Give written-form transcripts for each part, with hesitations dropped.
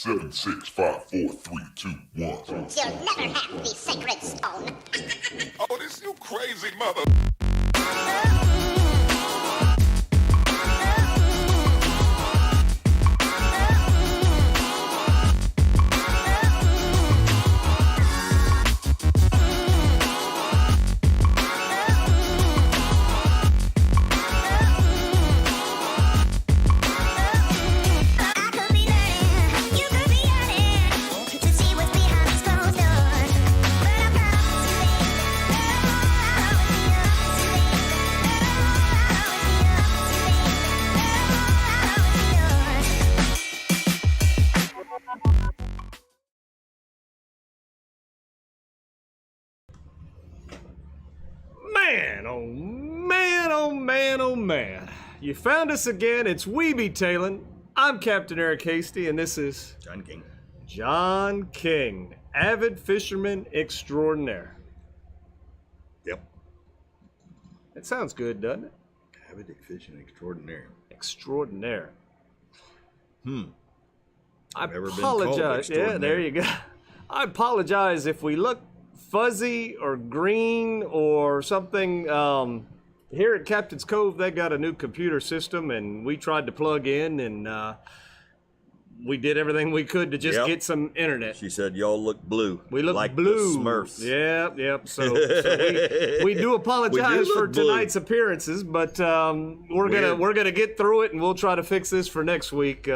7, 6, 5, 4, 3, 2, 1. You'll never have the sacred stone. Oh, this you crazy mother. Man, oh man, oh man, oh man. You found us again. It's Weeby Tailin. I'm Captain Eric Hasty, and this is John King. John King, avid fisherman extraordinaire. Yep. That sounds good, doesn't it? Avid fishing extraordinaire. Extraordinaire. I Never been called apologize. Yeah, there you go. I apologize if we look fuzzy or green or something. Here at Captain's Cove, they got a new computer system, and we tried to plug in, and we did everything we could to just get some internet. She said, y'all look blue. We look like blue. The Smurfs. Yep. So we do apologize for tonight's appearances, but we're gonna get through it, and we'll try to fix this for next week.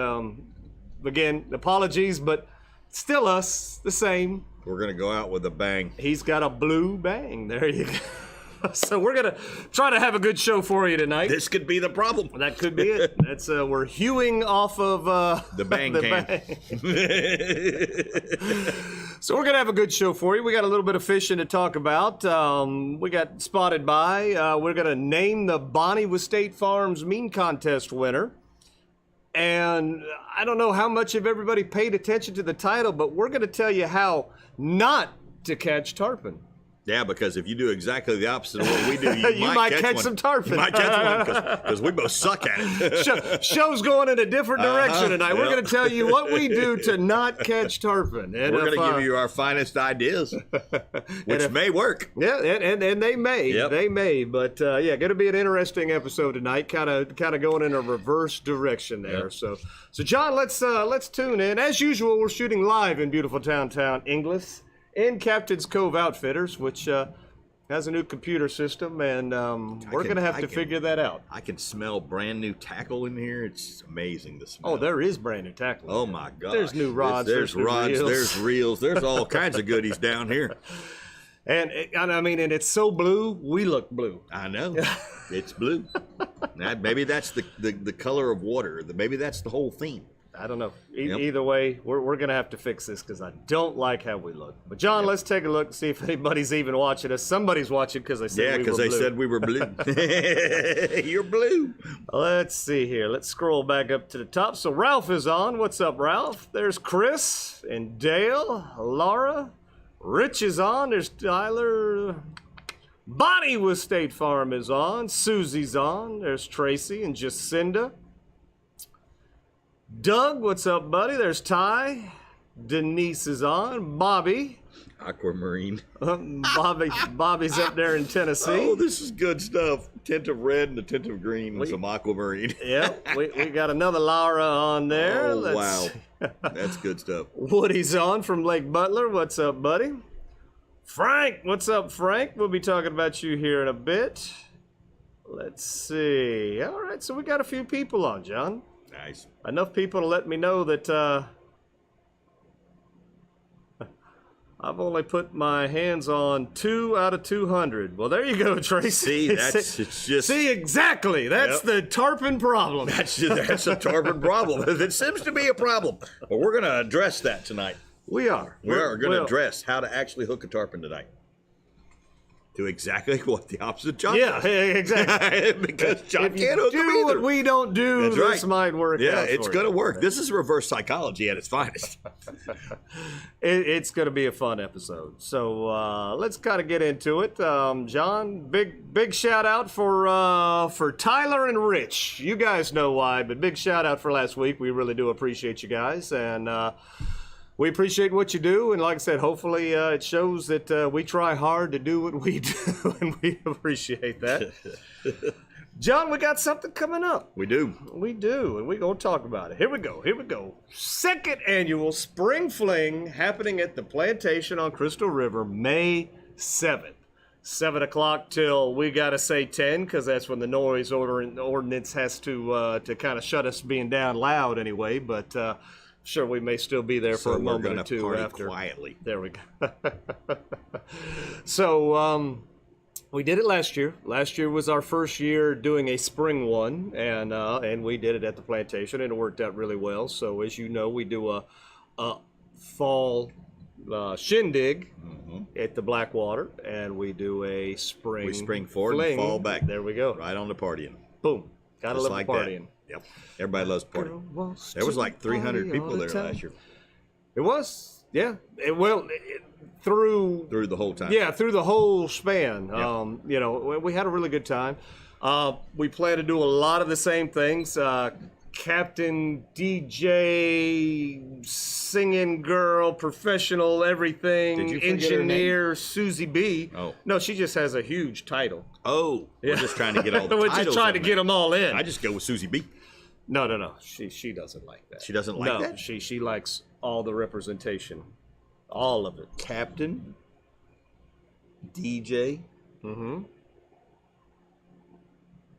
Again, apologies, but still us, the same. We're going to go out with a bang. He's got a blue bang. There you go. So we're going to try to have a good show for you tonight. This could be the problem. That could be it. That's we're hewing off of the bang can. So we're going to have a good show for you. We got a little bit of fishing to talk about. We got spotted by. We're going to name the Bonnie with State Farm's Mean Contest winner. And I don't know how much of everybody paid attention to the title, but we're going to tell you how not to catch tarpon. Yeah, because if you do exactly the opposite of what we do, you might catch some tarpon. You might catch one because we both suck at it. Show's going in a different direction tonight. We're going to tell you what we do to not catch tarpon. And we're going to give you our finest ideas, which may work. Yeah, and they may. Yep. They may. But, yeah, going to be an interesting episode tonight, kind of going in a reverse direction there. Yep. So John, let's tune in. As usual, we're shooting live in beautiful downtown Inglis in Captain's Cove Outfitters, which has a new computer system, and we're going to have to figure that out. I can smell brand new tackle in here. It's amazing to smell. Oh, there is brand new tackle. Oh, my gosh. There's new rods. There's rods. There's reels. There's all kinds of goodies down here. And I mean, and it's so blue, we look blue. I know. It's blue. Maybe that's the color of water. Maybe that's the whole theme. I don't know. Either way, we're going to have to fix this because I don't like how we look. But, John, let's take a look and see if anybody's even watching us. Somebody's watching because they said we were blue. Yeah, because they said we were blue. You're blue. Let's see here. Let's scroll back up to the top. So Ralph is on. What's up, Ralph? There's Chris and Dale, Laura. Rich is on. There's Tyler. Bonnie with State Farm is on. Susie's on. There's Tracy and Jacinda. Doug, what's up, buddy? There's Ty. Denise is on. Bobby. Aquamarine. Bobby's up there in Tennessee. Oh, this is good stuff. Tint of red and a tint of green with some aquamarine. Yep, we got another Laura on there. Oh, wow. That's good stuff. Woody's on from Lake Butler. What's up, buddy? Frank, what's up, Frank? We'll be talking about you here in a bit. Let's see. All right, so we got a few people on, John. Nice. Enough people to let me know that I've only put my hands on 2 out of 200. Well, there you go, Tracy. See, See, exactly. That's the tarpon problem. That's a tarpon problem. It seems to be a problem. But we're going to address that tonight. We are. We are going to address how to actually hook a tarpon tonight. To exactly what the opposite John Yeah, does. exactly. Because John If can't you hook them do either. what we don't do, That's this right. might work Yeah, out it's for going to you. work. This is reverse psychology at its finest. It's going to be a fun episode. So let's kind of get into it. John, big shout out for Tyler and Rich. You guys know why, but big shout out for last week. We really do appreciate you guys, and we appreciate what you do. And like I said, hopefully it shows that we try hard to do what we do, and we appreciate that. John, we got something coming up. We do. We do, and we're going to talk about it. Here we go. Second annual Spring Fling happening at the Plantation on Crystal River, May 7th. 7 o'clock till, we got to say 10, because that's when the noise ordinance has to kind of shut us being down loud anyway, but sure, we may still be there for a moment or two party after. Quietly. There we go. So, we did it last year. Last year was our first year doing a spring one, and we did it at the Plantation, and it worked out really well. So, as you know, we do a fall shindig at the Blackwater, and we do a spring. We spring forward fling. and fall back. There we go. Right on the partying. Boom. Gotta Just love like partying. that. Yep. Everybody loves partying. There was like 300 people there last year. It was, yeah. Through Through the whole time. Yeah, through the whole span. Yeah. We had a really good time. We plan to do a lot of the same things. Captain, DJ, singing girl, professional, everything, Did you forget her engineer, Susie B. Oh. No, she just has a huge title. Oh, we're just trying to get all the We're titles just trying to in get there. them all in. I just go with Susie B. No. She doesn't like that. She doesn't like no, that? She likes all the representation. All of it. Captain, DJ,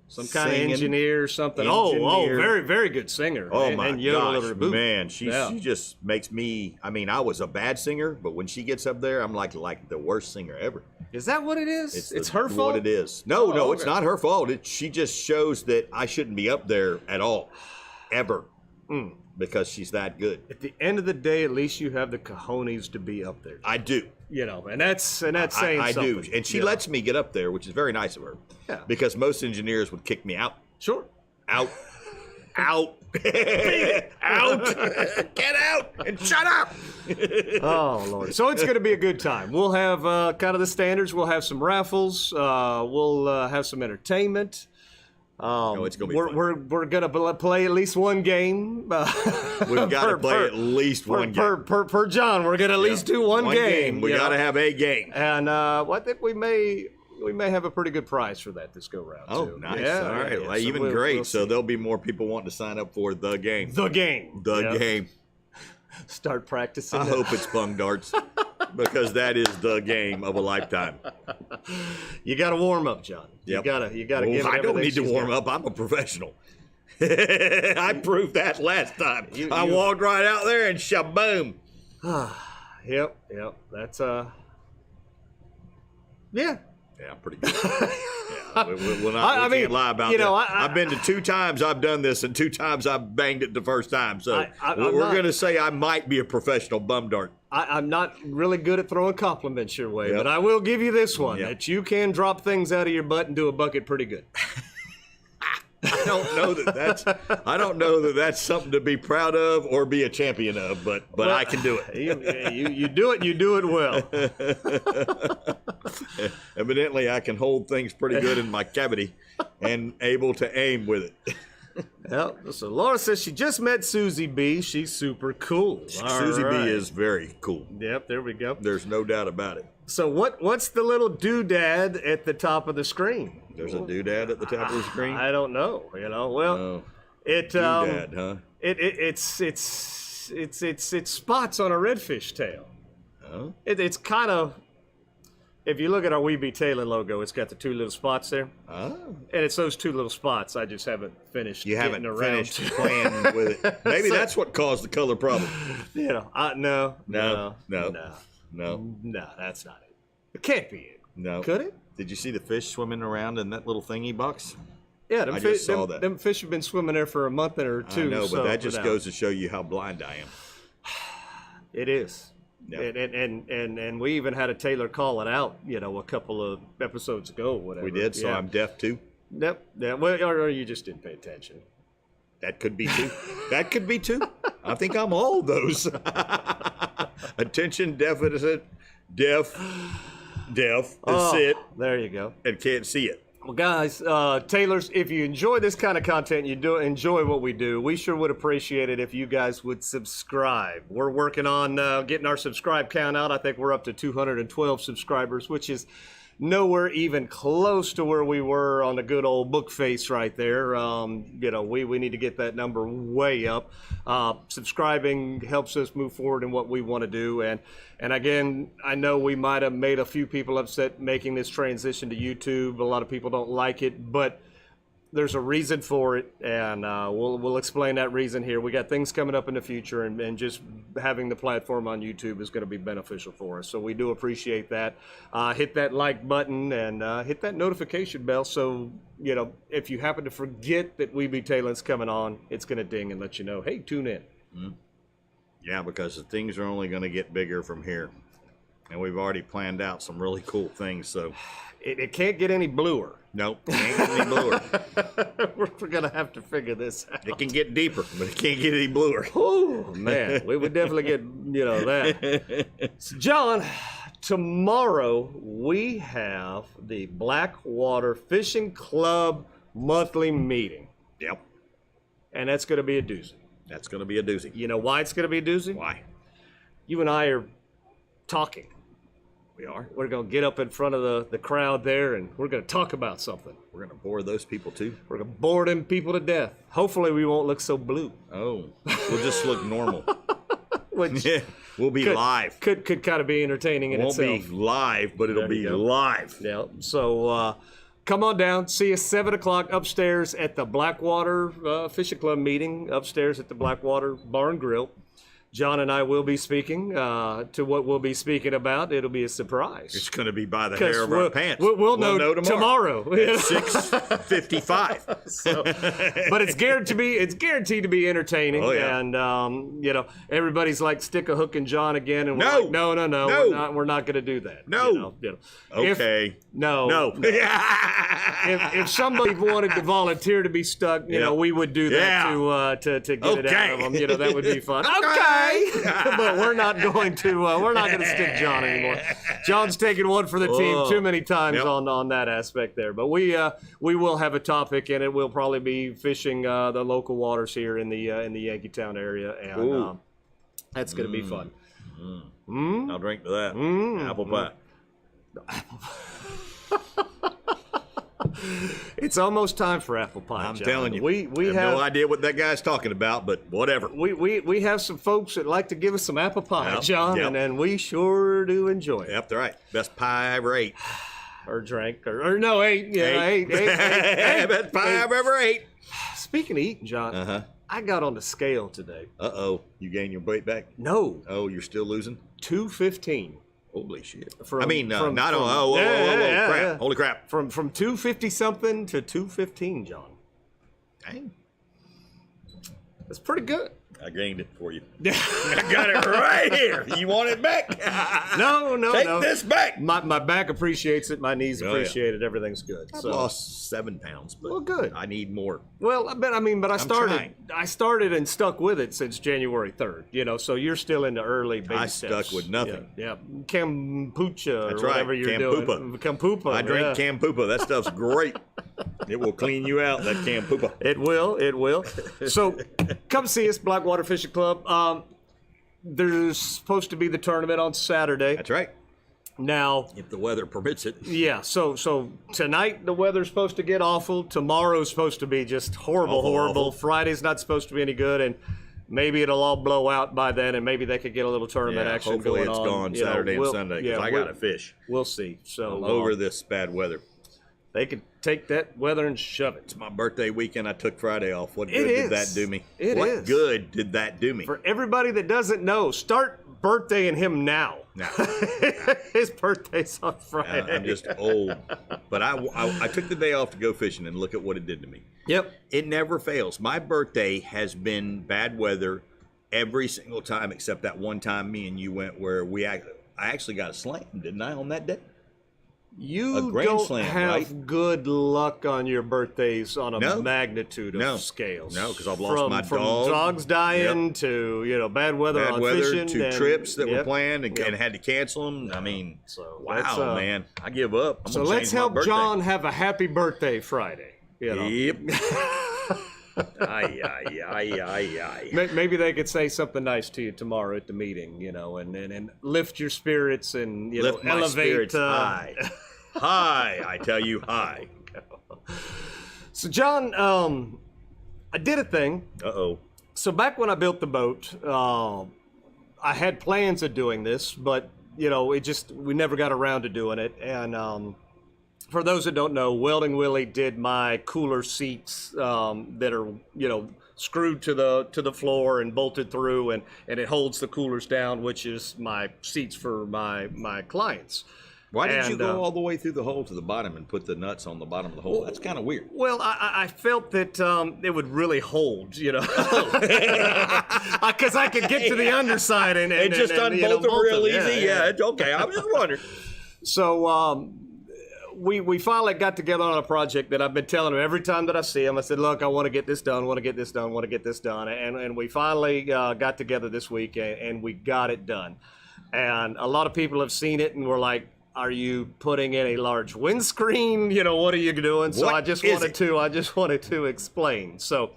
Some kind of singing, engineer, something. engineer. Oh, very, very good singer. Oh and, my and yodel gosh, her boot. man, she Yeah. just makes me. I mean, I was a bad singer, but when she gets up there, I'm like the worst singer ever. Is that what it is? It's her fault. What it is? No, Oh, it's okay. not her fault. She just shows that I shouldn't be up there at all, ever, because she's that good. At the end of the day, at least you have the cojones to be up there. I do. And that's saying I something. do, and she Yeah. lets me get up there, which is very nice of her. Yeah. Because most engineers would kick me out. Sure. Out. Out. Out. Get out and shut up. Oh, Lord. So it's going to be a good time. We'll have kind of the standards. We'll have some raffles. We'll have some entertainment. It's going to be fun. We're going to play at least one game. We've got to play at least one game. Per John, we're going to at least do one game. We you got to know? have a game. And I think we may have a pretty good prize for that this go round. Oh, too. nice. Yeah, All right. yeah. Well, So even we'll great. So see. there'll be more people wanting to sign up for the game. The game. The Yeah. game. Start practicing. I hope it's bung darts because that is the game of a lifetime. You got to warm up, John. Yep. You got to give it I don't everything need to she's warm got. up. I'm a professional. I proved that last time. You- I walked right out there and shaboom. Yep. That's yeah. Yeah, I'm pretty good. Yeah, we I mean, can't lie about you know, that. I- I've been to 2 times I've done this, and 2 times I've banged it the first time. So I'm we're not- going to say I might be a professional bum dart. I'm not really good at throwing compliments your way, Yep. but I will give you this one: Yep. that you can drop things out of your butt and do a bucket pretty good. I don't know that that's something to be proud of or be a champion of, but I can do it. You do it. You do it well. Evidently, I can hold things pretty good in my cavity and able to aim with it. Well, so Laura says she just met Susie B. She's super cool. Susie All B right. is very cool. Yep, there we go. There's no doubt about it. So what's the little doodad at the top of the screen? There's a doodad at the top of the screen. I don't know. Well, Oh, it doodad, huh? it's spots on a redfish tail. Oh, It's kind of, if you look at our We Be Tailin logo, it's got the 2 little spots there, oh. and it's those 2 little spots. I just haven't finished. You haven't getting around finished to. playing with it. Maybe that's what caused the color problem. No, No. no, that's not it. It can't be it. No. Could it? Did you see the fish swimming around in that little thingy box? Yeah, I just saw that. Them fish have been swimming there for a month or 2. I know, so but that just now. goes to show you how blind I am. It is. Yeah. And we even had a tailor call it out, a couple of episodes ago, or whatever. We did, so I'm deaf too. Yep. Yeah. Well, or you just didn't pay attention. That could be too. That could be too. I think I'm all of those. Attention deficit, deaf, that's it, There you go. and can't see it. Well, guys, tailors, if you enjoy this kind of content, you do enjoy what we do, we sure would appreciate it if you guys would subscribe. We're working on getting our subscribe count out. I think we're up to 212 subscribers, which is nowhere even close to where we were on the good old book face right there. We need to get that number way up. Subscribing helps us move forward in what we want to do. And again, I know we might have made a few people upset making this transition to YouTube. A lot of people don't like it, but there's a reason for it, and we'll explain that reason here. We got things coming up in the future, and just having the platform on YouTube is going to be beneficial for us. So we do appreciate that. Hit that like button and hit that notification bell, so if you happen to forget that We Be Tailin's coming on, it's going to ding and let you know, hey, tune in. Mm-hmm. Yeah, because the things are only going to get bigger from here, and we've already planned out some really cool things. So it can't get any bluer. Nope, can't get any bluer. We're going to have to figure this out. It can get deeper, but it can't get any bluer. Oh, man, we would definitely get, that. So, John, tomorrow we have the Blackwater Fishing Club monthly meeting. Yep, And that's going to be a doozy. that's going to be a doozy. You know why it's going to be a doozy? Why? You and I are talking. We are. We're going to get up in front of the crowd there, and we're going to talk about something. We're going to bore those people too. We're going to bore them people to death. Hopefully we won't look so blue. Oh, we'll just look normal. Which Yeah, we'll be live. Could kind of be entertaining in Won't itself. be live, but it'll There be you go. live. Yeah. So come on down. See us 7 o'clock upstairs at the Blackwater Fishing Club meeting upstairs at the Blackwater Bar and Grill. John and I will be speaking to what we'll be speaking about. It'll be a surprise. It's going to be by the hair of our pants. We'll know tomorrow. At 6:55. So, but it's guaranteed to be entertaining. Oh, yeah. And everybody's like, stick a hook in John again, and we're No. like, no, No. we're not going to do that. No. Okay. No. If somebody wanted to volunteer to be stuck, we would do that to get it out of them. That would be fun. Okay. But we're not going to stick John anymore. John's taken one for the team too many times on that aspect there. But we will have a topic, and it will probably be fishing the local waters here in the Yankeetown area, and that's going to be fun. I'll drink to that. Apple pie. It's almost time for apple pie. I'm John. telling you. we I have no idea what that guy's talking about, but whatever. We have some folks that like to give us some apple pie, Yep, John, yep. and we sure do enjoy it. Yep, that's right. Best pie I ever ate. Or drank, or no, ate. Yeah, ate. Best pie I've ever ate. Speaking of eating, John, I got on the scale today. Uh-oh. You gained your weight back? No, Oh, you're still losing? 215. Holy shit. From- not from- on. from- Oh, Yeah, crap. yeah. Holy crap. From 250 something to 215, John. Dang. That's pretty good. I gained it for you. I got it right here. You want it back? No. Take this back. My back appreciates it. My knees Oh, yeah. appreciate it. Everything's good. I've So. lost 7 pounds, but Well, good. I need more. Well, I started. trying. I started and stuck with it since January 3rd. So you're still in the early baby I steps. stuck with nothing. Yeah. Kombucha That's or right. whatever you're Kampupa. doing. Kampupa. I drink yeah. Kampupa. That stuff's great. It will clean you out, that Kampupa. It will. So come see us, Blackwater Fishing Club. There's supposed to be the tournament on Saturday. That's right. Now, If the weather permits it. yeah, so tonight the weather's supposed to get awful. Tomorrow's supposed to be just horrible. Awful. Friday's not supposed to be any good, and maybe it'll all blow out by then, and maybe they could get a little tournament action hopefully going it's on. gone Saturday and Sunday because I got to fish. We'll see. So I'm over this bad weather. they could take that weather and shove it. It's my birthday weekend. I took Friday off. What It good did is. that do me? It what is. good did that do me? For everybody that doesn't know, start birthdaying him now. Now, His birthday's on Friday. I'm just old. But I took the day off to go fishing, and look at what it did to me. Yep. It never fails. My birthday has been bad weather every single time except that one time me and you went where I actually got a slam, didn't I, on that day? You grand don't slam, have right? good luck on your birthdays on a No. magnitude of scales. No, because I've lost my From dog. dogs dying to bad weather on fishing to and, trips that were yep. planned and had to cancel them. I mean, So wow, that's, man, I give up. I'm So gonna let's change my help birthday. John have a happy birthday Friday. Yep. Aye. Maybe they could say something nice to you tomorrow at the meeting, and lift your spirits and Lift my elevate. spirits high. High, I tell you, high. So John, I did a thing. Uh-oh. So back when I built the boat, I had plans of doing this, but we never got around to doing it. And for those that don't know, Welding Willie did my cooler seats that are screwed to the floor and bolted through, and it holds the coolers down, which is my seats for my clients. Why did you And, go all the way through the hole to the bottom and put the nuts on the bottom of the hole? That's kind of weird. Well, I felt that it would really hold, because I could get to the underside and just unbolt them real easy. Yeah, it's okay. I was just wondering. So we finally got together on a project that I've been telling him every time that I see him. I said, look, I want to get this done, and we finally got together this week and we got it done. And a lot of people have seen it and were like, are you putting in a large windscreen? What are you doing? So I just wanted to explain. So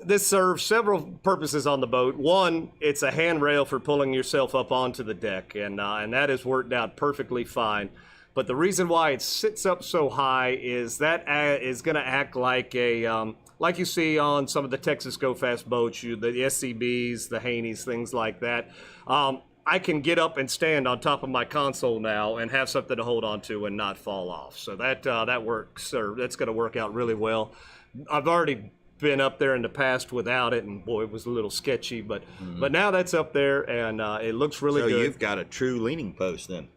this serves several purposes on the boat. One, it's a handrail for pulling yourself up onto the deck, and that has worked out perfectly fine. But the reason why it sits up so high is that is going to act like like you see on some of the Texas Go Fast boats, the SCBs, the Haneys, things like that. I can get up and stand on top of my console now and have something to hold on to and not fall off. So that works, or that's going to work out really well. I've already been up there in the past without it, and boy, it was a little sketchy, but now that's up there, and it looks really good. So you've got a true leaning post then.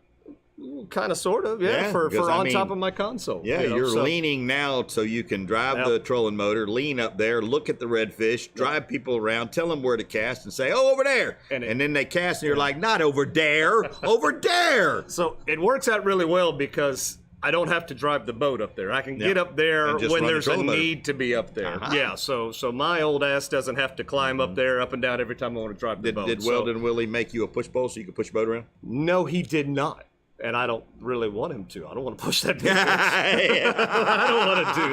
Kind of, sort of, yeah, for on top of my console. Yeah, you're leaning now so you can drive the trolling motor, lean up there, look at the redfish, drive people around, tell them where to cast, and say, oh, over there. And then they cast, and you're like, not over there, over there. So it works out really well because I don't have to drive the boat up there. I can get up there when there's a need to be up there. Yeah, so my old ass doesn't have to climb up there, up and down every time I want to drive the boat. Did Weldon Willie make you a push bowl so you could push the boat around? No, he did not. And I don't really want him to. I don't want to push that big I don't want to do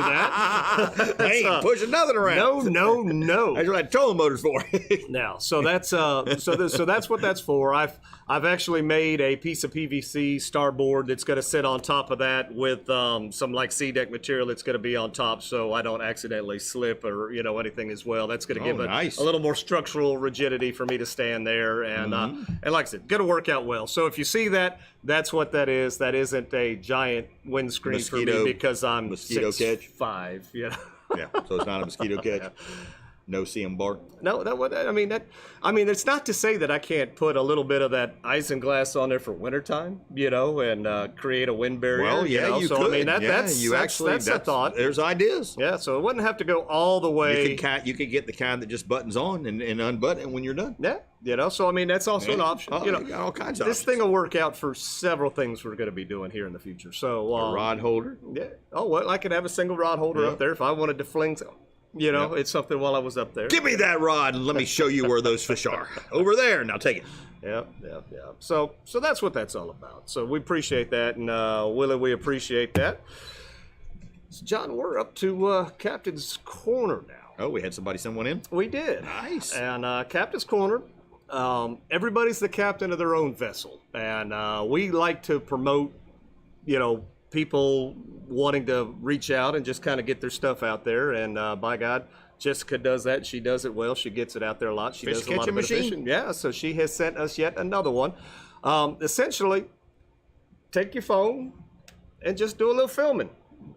that. Hey, push another around. No. That's what trolling motor's for. Now, so that's so that's what that's for. I've actually made a piece of PVC starboard that's going to sit on top of that with some like sea deck material that's going to be on top, so I don't accidentally slip or anything as well. That's going to give a little more structural rigidity for me to stand there, and like I said, going to work out well. So if you see that, that's what that is. That isn't a giant windscreen for me because I'm 6'5". Yeah, so it's not a mosquito catch. No CM bar. No, I mean, it's not to say that I can't put a little bit of that isinglass on there for wintertime, and create a wind barrier. Well, yeah, you so, could. I mean, that's a thought. There's ideas. Yeah, so it wouldn't have to go all the way. You could get the kind that just buttons on and unbutton when you're done. Yeah, so I mean, that's also an option. You got all kinds of this options. thing will work out for several things we're going to be doing here in the future. So a rod holder. Yeah. Oh, well, I could have a single rod holder up there if I wanted to fling some. It's something while I was up there. Give me that rod and let me show you where those fish are. Over there. Now take it. Yeah. So that's what that's all about. So we appreciate that, and Willie, we appreciate that. So John, we're up to Captain's Corner now. Oh, we had somebody send one in? We did. Nice. And Captain's Corner, everybody's the captain of their own vessel, and we like to promote, people wanting to reach out and just kind of get their stuff out there. And by God, Jessica does that. She does it well. She gets it out there a lot. She does a lot of fishing. Yeah, so she has sent us yet another one. Essentially, take your phone and just do a little filming.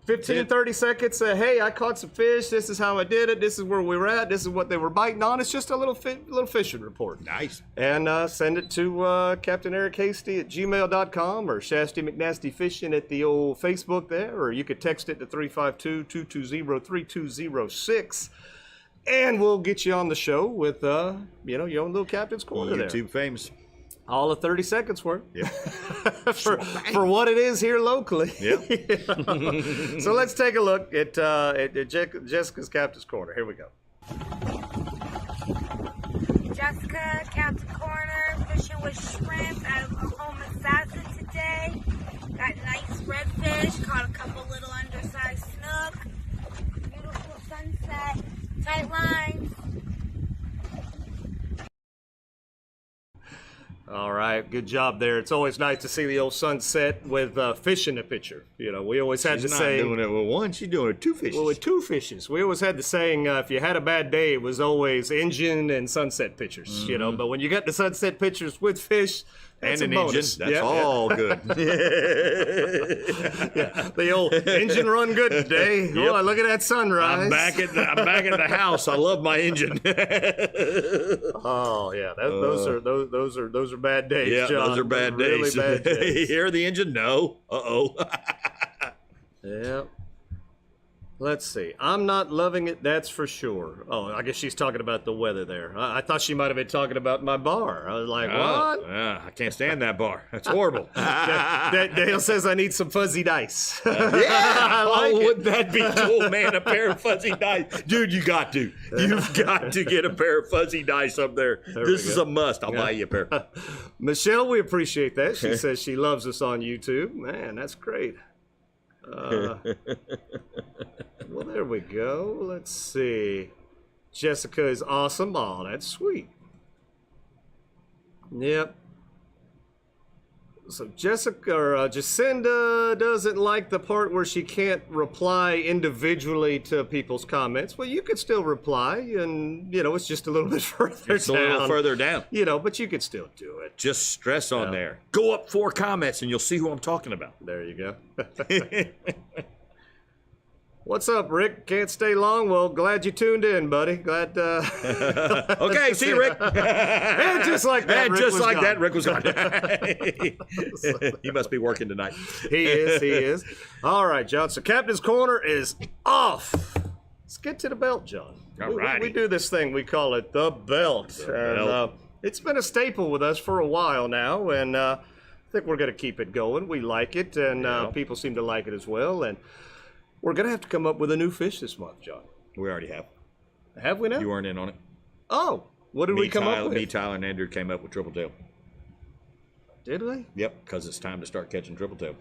15, 30 seconds, say, hey, I caught some fish. This is how I did it. This is where we were at. This is what they were biting on. It's just a little fishing report. Nice. And send it to Captain Eric Hasty at gmail.com or Shasty McNasty Fishing at the old Facebook there, or you could text it to 352-220-3206. And we'll get you on the show with, you know, your own little Captain's Corner there. YouTube famous. All of 30 seconds worth. Yeah. for what it is here locally. Yeah. So let's take a look at Jessica's Captain's Corner. Here we go. Jessica, Captain Corner, fishing with shrimp out of Oklahoma Assassin today. Got nice redfish, caught a couple little undersized snook. Beautiful sunset, tight lines. All right, good job there. It's always nice to see the old sunset with fish in the picture. You know, we always had She's the not saying. doing it with one, she's doing it with two fishes. Well, with two fishes. We always had the saying, if you had a bad day, it was always engine and sunset pictures, you know. But when you got the sunset pictures with fish, that's and a an bonus. engine, that's all good. The old engine run good today. Yep. Oh, look at that sunrise. I'm back at the house. I love my engine. Oh yeah, those are bad days. Yeah, John. those are bad Really days. bad days. Hear the engine? No. Uh-oh. Yeah. Let's see. I'm not loving it, that's for sure. Oh, I guess she's talking about the weather there. I thought she might have been talking about my bar. I was like, what? I can't stand that bar. That's horrible. Dale says I need some fuzzy dice. Yeah. I like it. Wouldn't that be cool, man? A pair of fuzzy dice. Dude, you got to. You've got to get a pair of fuzzy dice up there. This is a must. I'll buy you a pair. Michelle, we appreciate that. She says she loves us on YouTube. Man, that's great. Well, there we go. Let's see. Jessica is awesome. Oh, that's sweet. Yep. So Jessica or Jacinda doesn't like the part where she can't reply individually to people's comments. Well, you could still reply, and you know it's just a little bit further It's a down. little further down. You know, but you could still do it. Just stress on there. Go up 4 comments and you'll see who I'm talking about. There you go. What's up, Rick? Can't stay long. Well, glad you tuned in, buddy. Glad. Okay, see you, Rick. And just like that, And Rick just was like gone. that, Rick was gone. He must be working tonight. He is. He is. All right, John. So Captain's Corner is off. Let's get to the belt, John. All righty. We do this thing. We call it the belt. And, it's been a staple with us for a while now, and I think we're going to keep it going. We like it, and people seem to like it as well. And we're going to have to come up with a new fish this month, John. We already have. Have we now? You weren't in on it. Oh, what did we come up with? Me, Tyler, and Andrew came up with Tripletail. Did we? Yep, because it's time to start catching Tripletail.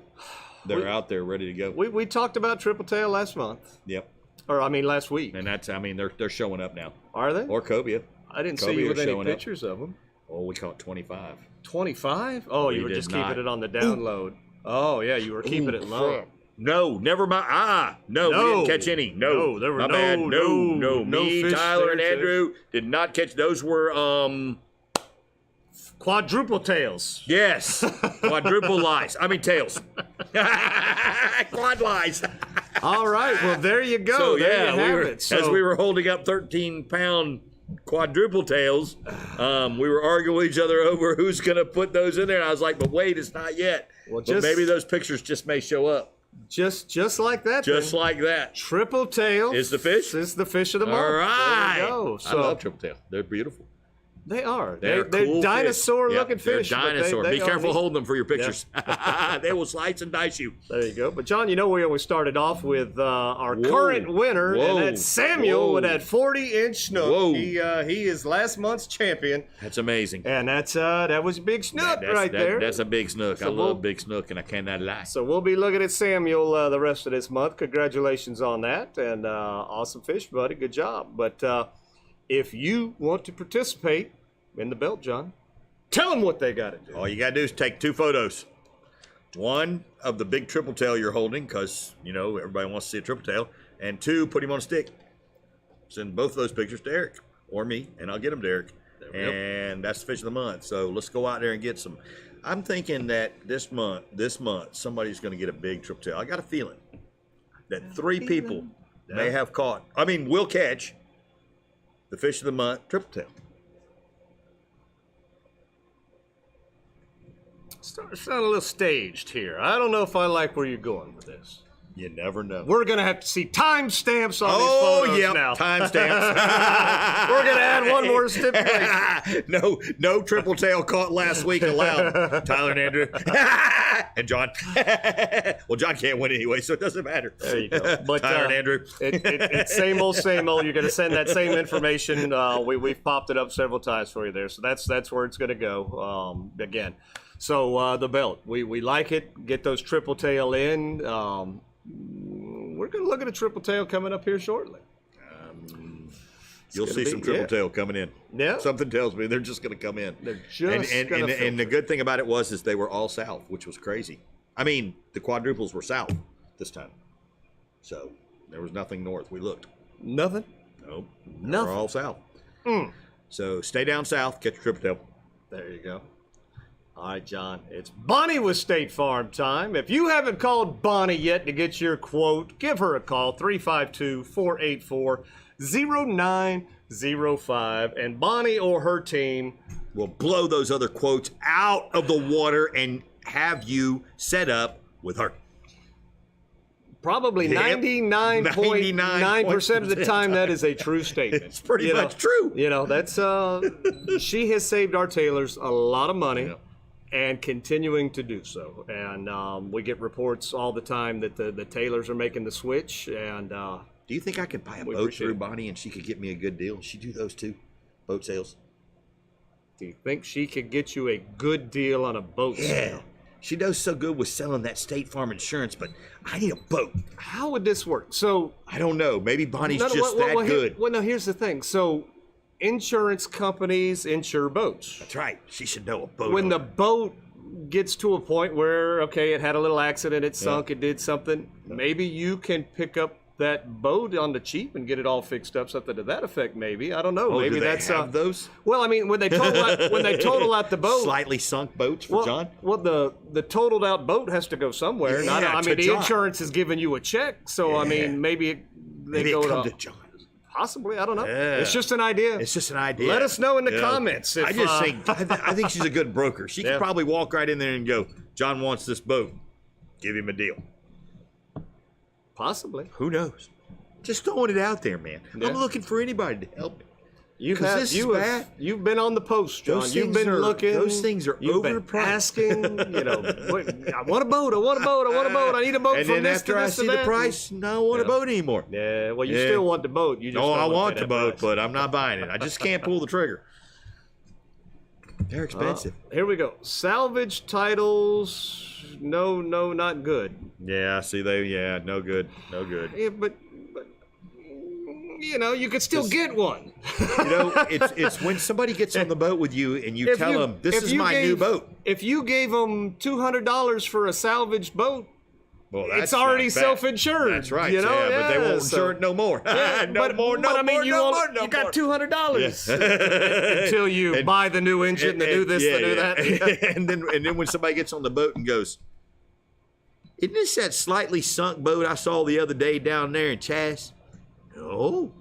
They're out there ready to go. We talked about Tripletail last month. Yep. Or, I mean, last week. And that's, I mean, they're showing up now. Are they? Or cobia. I didn't see Cobia you with are any showing up. pictures of them. Oh, we caught 25. 25? Oh, We you were did just not. keeping it on the download. Oh, yeah, you were keeping it low. No, never mind. No, we didn't catch any. No, there were my no, bad. no Me, fish Tyler, there, and too. Andrew did not catch. Those were Quadruple tails. yes, quadruple lice. I mean tails. Quad lice. All right, well, there you go. So there yeah, you have we were, it. So, as we were holding up 13-pound quadruple tails, we were arguing with each other over who's going to put those in there. And I was like, but wait, it's not yet. Well, But maybe those pictures just may show up. just like that. Just then. like that. Triple tails Is the fish? is the fish of the month. All right. There you go. I So love Tripletail. They're beautiful. they are. They're They're cool dinosaur-looking fish. fish. They're but dinosaur. they Be are careful neat. holding them for your pictures. They will slice and dice you. There you go. But, John, you know we always started off with our Whoa. current winner, Whoa. and that's Samuel Whoa. with that 40-inch snook. Whoa. He is last month's champion, That's amazing. and that was a big snook right there. That's a big snook. So I we'll- love big snook, and I cannot lie. So we'll be looking at Samuel the rest of this month. Congratulations on that, and awesome fish, buddy. Good job. But if you want to participate in the belt, John, tell them what they got to do. All you got to do is take 2 photos. One of the big Tripletail you're holding, because, you know, everybody wants to see a Tripletail. And 2, put him on a stick. Send both of those pictures to Eric or me, and I'll get them to Eric. And that's the fish of the month. So let's go out there and get some. I'm thinking that this month, somebody's going to get a big Tripletail. I got a feeling that 3 people may have caught, will catch the fish of the month, Tripletail. Sound a little staged here. I don't know if I like where you're going with this. You never know. We're going to have to see timestamps on these photos now. Timestamps. We're going to add one more stipulation. No Tripletail caught last week allowed. Tyler and Andrew. And John. Well, John can't win anyway, so it doesn't matter. There you go. But, Tyler and Andrew. It's same old, same old. You're going to send that same information. We've popped it up several times for you there. So that's where it's going to go again. So the belt, we like it. Get those Tripletail in. We're going to look at a Tripletail coming up here shortly. You'll see some Tripletail coming in. Yeah. Something tells me they're just going to come in. They're just and the good thing about it is they were all south, which was crazy. I mean, the quadruples were south this time. So there was nothing north. We looked. Nothing? Nope. Nothing. They were all south. So stay down south, catch your Tripletail. There you go. All right, John, it's Bonnie with State Farm time. If you haven't called Bonnie yet to get your quote, give her a call, 352-484-0905, and Bonnie or her team will blow those other quotes out of the water and have you set up with her. Probably 99.9% of the time, that is a true statement. It's pretty much true. You know, that's she has saved our tailors a lot of money. Yeah. And continuing to do so. And we get reports all the time that the tailors are making the switch. And do you think I could buy a boat through Bonnie and she could get me a good deal? She do those too, boat sales. Do you think she could get you a good deal on a boat sale? She does so good with selling that State Farm insurance, but I need a boat. How would this work? So I don't know. Maybe Bonnie's just that good. Well, no, here's the thing. So insurance companies insure boats. That's right. She should know a boat. When the boat gets to a point where, okay, it had a little accident, it sunk, it did something, maybe you can pick up that boat on the cheap and get it all fixed up, something to that effect, maybe. I don't know. Maybe do they that's have those? Well, I mean, when they total out the boat, slightly sunk boats for John. Well, the totaled out boat has to go somewhere. Yeah, I mean, the John. Insurance is giving you a check, so I mean, maybe they go come to John. Possibly, I don't know. Yeah. It's just an idea. It's just an idea. Let us know in the comments. If, I just think I think she's a good broker. She could probably walk right in there and go, John wants this boat. Give him a deal. Possibly. Who knows? Just throwing it out there, man. Yeah. I'm looking for anybody to help me. You've been on the post, John. You've been looking. Those things are overpriced. Asking, you know, I want a boat. I want a boat. I want a boat. I need a boat and from then this after to I this see to the that. price, no, I don't want a boat anymore. Yeah, well, you still want the boat. You just I don't want the boat, price. but I'm not buying it. I just can't pull the trigger. They're expensive. Here we go. Salvage titles. No, not good. Yeah, see, no good. Yeah, but you know, you could still get one. You know, it's when somebody gets on the boat with you and you tell them, this is my new boat. If you gave them $200 for a salvaged boat, well, it's already self-insured. That's right. You know? But they won't insure it no more. You got $200 until you buy the new engine, the new this, the new that. And then when somebody gets on the boat and goes, isn't this that slightly sunk boat I saw the other day down there in Chas? No.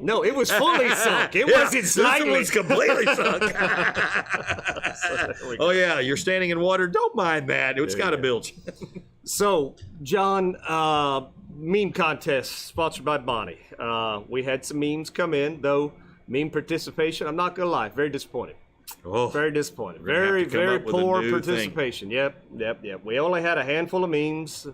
No, it was fully sunk. It wasn't slightly. It was completely sunk. Oh, yeah, you're standing in water. Don't mind that. It's got to bilge. So, John, meme contest sponsored by Bonnie. We had some memes come in, though meme participation, I'm not going to lie, very disappointed. Oh, very disappointed. Very poor participation. Yep. We only had a handful of memes.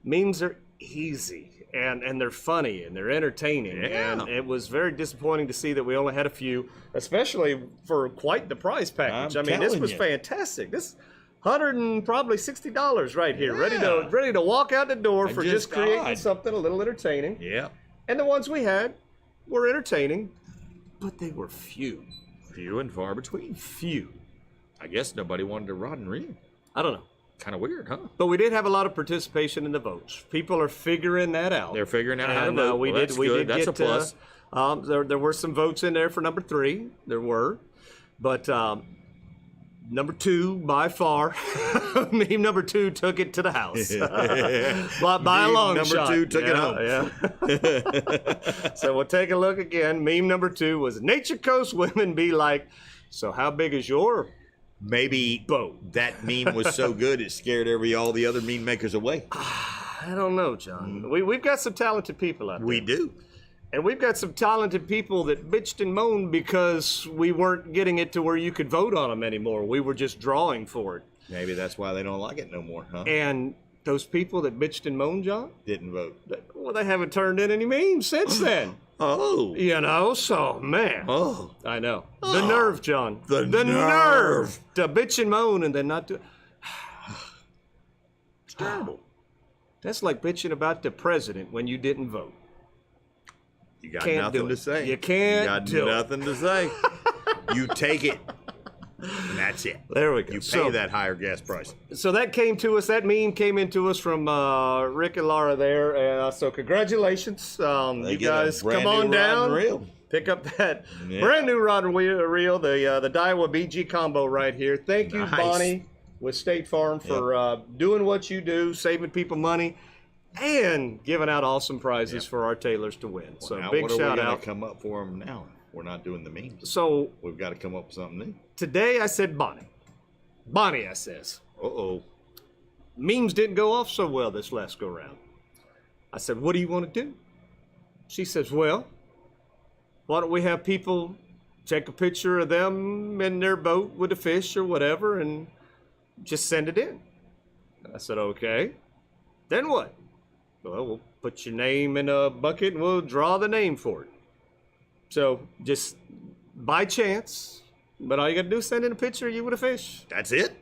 Memes are easy. And they're funny and they're entertaining. Yeah. And it was very disappointing to see that we only had a few, especially for quite the price package. I mean, this was fantastic. This $160 right here, ready to walk out the door for just creating something a little entertaining. Yeah. And the ones we had were entertaining, but they were few. Few and far between. Few. I guess nobody wanted a rod and reel. I don't know. Kind of weird, huh? But we did have a lot of participation in the votes. People are figuring that out. They're figuring out how to vote. We did That's a plus. There were some votes in there for number 3. There were. But number 2, by far, meme number 2 took it to the house. by a long shot. Number 2 took it home. Yeah. So we'll take a look again. Meme number 2 was Nature Coast women be like, so how big is your Maybe that meme was so good it scared all the other meme makers away. I don't know, John. We've got some talented people out there. We do. And we've got some talented people that bitched and moaned because we weren't getting it to where you could vote on them anymore. We were just drawing for it. Maybe that's why they don't like it no more, huh? And those people that bitched and moaned, John? Didn't vote. Well, they haven't turned in any memes since then. Oh. You know, so, man. Oh. I know. The nerve, John. The nerve to bitch and moan and then not do... It's terrible. That's like bitching about the president when you didn't vote. You got Can't nothing do to it. say. You can't You got nothing to say. You take it. And that's it. There we go. You pay that higher gas price. So that came to us, that meme came into us from Rick and Laura there. So congratulations. You guys come on down. Pick up that brand new rod and reel, the Daiwa BG combo right here. Thank you, Bonnie, with State Farm for doing what you do, saving people money, and giving out awesome prizes for our tailors to win. Well, so now big what are shout we gonna out. come up for them now? We're not doing the memes. So we've got to come up with something new. Today I said Bonnie. Bonnie, I says. Uh-oh. Memes didn't go off so well this last go round. I said, what do you want to do? She says, well, why don't we have people take a picture of them in their boat with a fish or whatever and just send it in. I said, okay. Then what? Well, we'll put your name in a bucket and we'll draw the name for it. So just by chance, but all you got to do is send in a picture of you with a fish. That's it?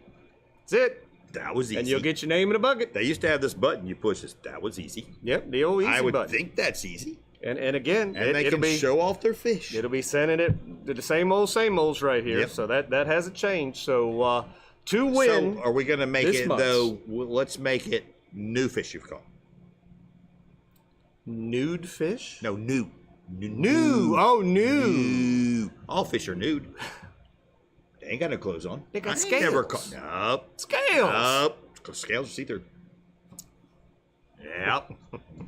That's it. That was easy. And you'll get your name in a bucket. They used to have this button you push this. That was easy. Yep, the old easy button. I would think that's easy. And again, and they can show off their fish. It'll be sending it to the same olds right here. Yep. So that hasn't changed. So to win. So are we going to make it month, though? Let's make it new fish you've caught. Nude fish? No, new. New. Oh, new. All fish are nude. They ain't got no clothes on. They got scales. Never caught. Nope. Scales. Nope. Scales are see-through. Yep.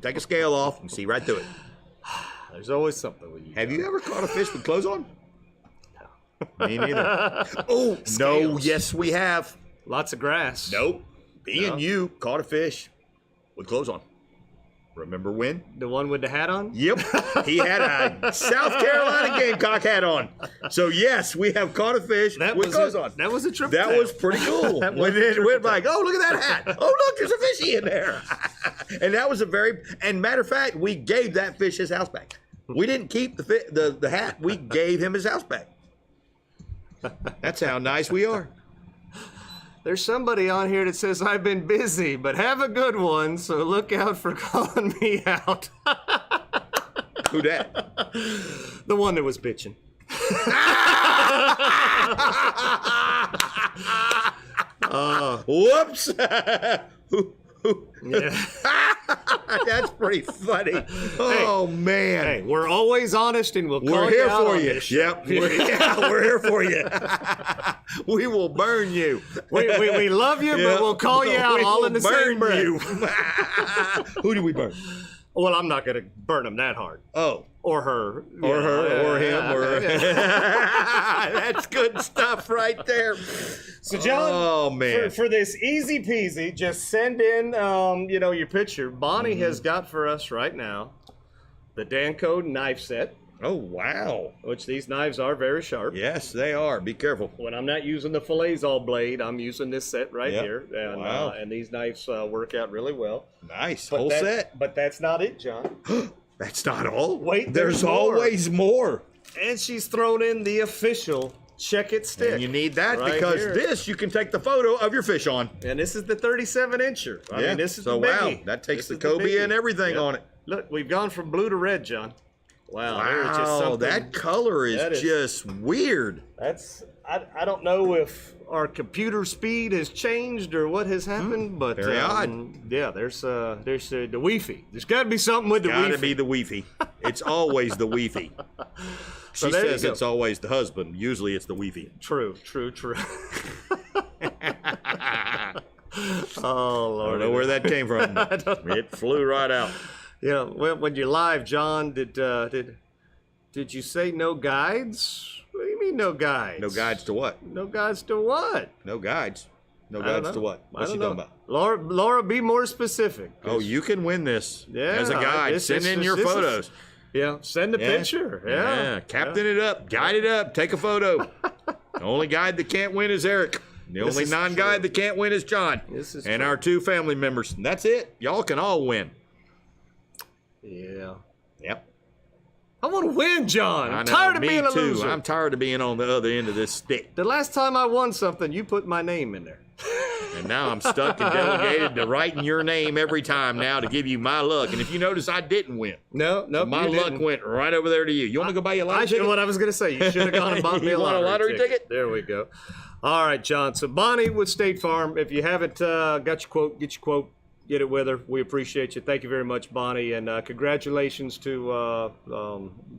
Take a scale off and see right through it. There's always something with you. Have you ever caught a fish with clothes on? No. Me neither. Oh, Scales. No. Yes, we have. Lots of grass. Nope. Me and you caught a fish with clothes on. Remember when? The one with the hat on? Yep. He had a South Carolina Gamecock hat on. So, yes, we have caught a fish with clothes on. That was a Tripletail. That was pretty cool. When it went like, oh, look at that hat. Oh, look, there's a fishy in there. And that was and matter of fact, we gave that fish his house back. We didn't keep the hat. We gave him his house back. That's how nice we are. There's somebody on here that says, I've been busy, but have a good one, so look out for calling me out. Who that? The one that was bitching. Whoops. Yeah. That's pretty funny. Oh, man. Hey, we're always honest and we'll call here you out for on you. this. Yep. We're here for you. We will burn you. We love you, but we'll call you out all in the same breath. Who do we burn? Well, I'm not going to burn him that hard. Oh. Or her. Or him. That's good stuff right there. So, John, oh, man. For this easy peasy, just send in your picture. Bonnie has got for us right now the Danco knife set. Oh, wow. Which these knives are very sharp. Yes, they are. Be careful. When I'm not using the Filletzall blade, I'm using this set right here. And, wow. And these knives work out really well. Nice. Whole set. But that's not it, John. That's not all. Wait, there's more. always more. And she's thrown in the official Check It stick. And you need that right because here. this you can take the photo of your fish on. And this is the 37-incher. I mean, this is the biggie. Wow, that takes this the cobia and everything on it. Look, we've gone from blue to red, John. Wow, that color is just weird. I don't know if our computer speed has changed or what has happened, but very odd. Yeah, there's the Wi-Fi. There's got to be something with the Wi-Fi. Got to be the Wi-Fi. It's always the Wi-Fi. She says it's always the husband. Usually it's the Wi-Fi. True. Oh Lord! I don't know where that came from. It flew right out. Yeah, when you're live, John, did you say no guides? What do you mean no guides? No guides to what? No guides to what? No guides. No I don't guides to know. what? What's I she don't talking know. about? Laura, be more specific. Oh, you can win this as a Yeah, guide. Send in your photos. Yeah, send a picture. Yeah. Captain it up. Guide it up. Take a photo. The only guide that can't win is Eric. The This only is non-guide true. that can't win is John. This is and true. our 2 family members. And that's it. Y'all can all win. Yeah. Yep. I want to win, John. I I'm know. tired of Me being a too. loser. I'm tired of being on the other end of this stick. The last time I won something, you put my name in there. And now I'm stuck and delegated to writing your name every time now to give you my luck. And if you notice, I didn't win. No, My luck went right over there to you. You want to go buy your lottery ticket? What I was going to say. You should have gone and bought me You a want a lottery, lottery ticket? There we go. All right, John. So Bonnie with State Farm. If you haven't got your quote, get your quote. Get it with her. We appreciate you. Thank you very much, Bonnie, and congratulations to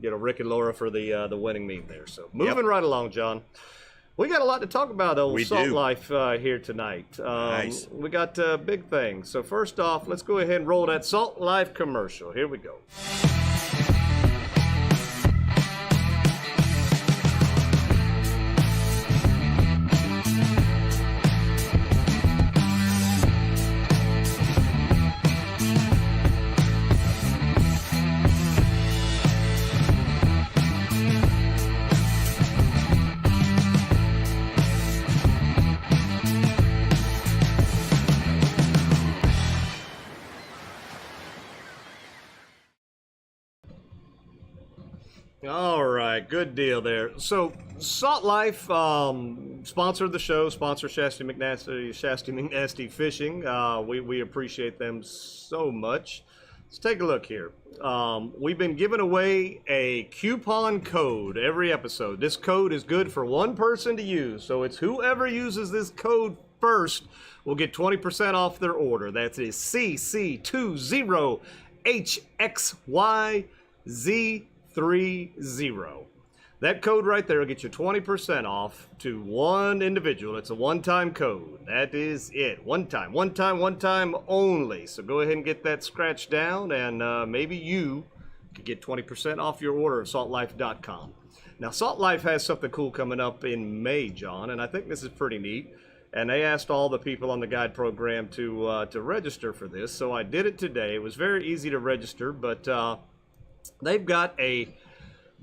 Rick and Laura for the winning meme there. So moving right along, John. We got a lot to talk about, though. We Salt do. Life here tonight. Nice. We got big things. So first off, let's go ahead and roll that Salt Life commercial. Here we go. All right, good deal there. So, Salt Life sponsored the show, sponsor Shasty McNasty Fishing. We appreciate them so much. Let's take a look here. We've been giving away a coupon code every episode. This code is good for one person to use, so it's whoever uses this code first will get 20% off their order. That is CC20HXYZ30. That code right there will get you 20% off to one individual. It's a one-time code. That is it. One time only. So go ahead and get that scratched down, and maybe you could get 20% off your order at saltlife.com. Now, Salt Life has something cool coming up in May, John, and I think this is pretty neat. And they asked all the people on the guide program to register for this, so I did it today. It was very easy to register, but they've got a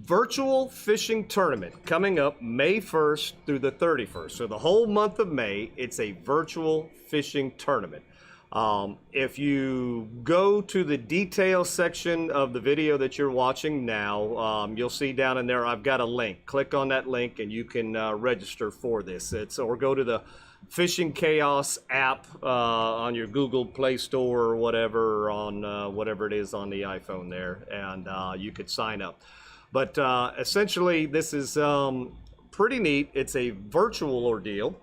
virtual fishing tournament coming up May 1st through the 31st. So the whole month of May, it's a virtual fishing tournament. If you go to the details section of the video that you're watching now, you'll see down in there I've got a link. Click on that link and you can register for this. Or go to the Fishing Chaos app on your Google Play Store or whatever, on whatever it is on the iPhone there, and you could sign up. But essentially, this is pretty neat. It's a virtual ordeal.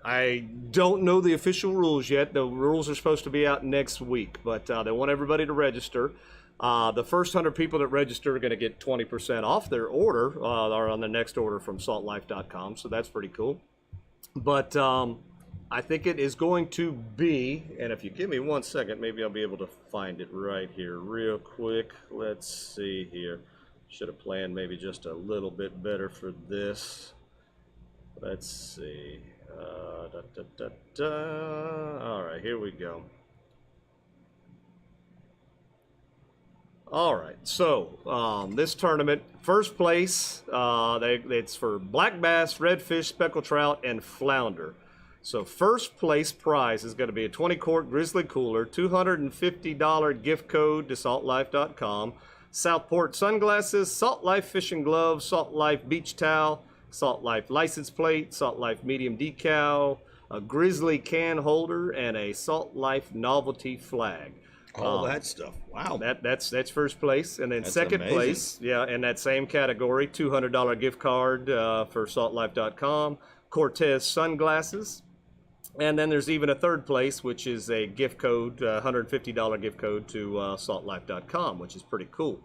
I don't know the official rules yet. The rules are supposed to be out next week, but they want everybody to register. The first 100 people that register are going to get 20% off their order, or on the next order from saltlife.com, so that's pretty cool. But I think it is going to be, and if you give me 1 second, maybe I'll be able to find it right here real quick. Let's see here. Should have planned maybe just a little bit better for this. Let's see. All right, here we go. All right, so this tournament, first place, it's for black bass, redfish, speckled trout, and flounder. So first place prize is going to be a 20-quart Grizzly Cooler, $250 gift code to saltlife.com, Southport sunglasses, Salt Life fishing gloves, Salt Life beach towel, Salt Life license plate, Salt Life medium decal, a Grizzly can holder, and a Salt Life novelty flag. All that stuff. Wow. That's first place. And then That's second amazing. place, in that same category, $200 gift card for saltlife.com, Cortez sunglasses. And then there's even a third place, which is a gift code, $150 gift code to saltlife.com, which is pretty cool.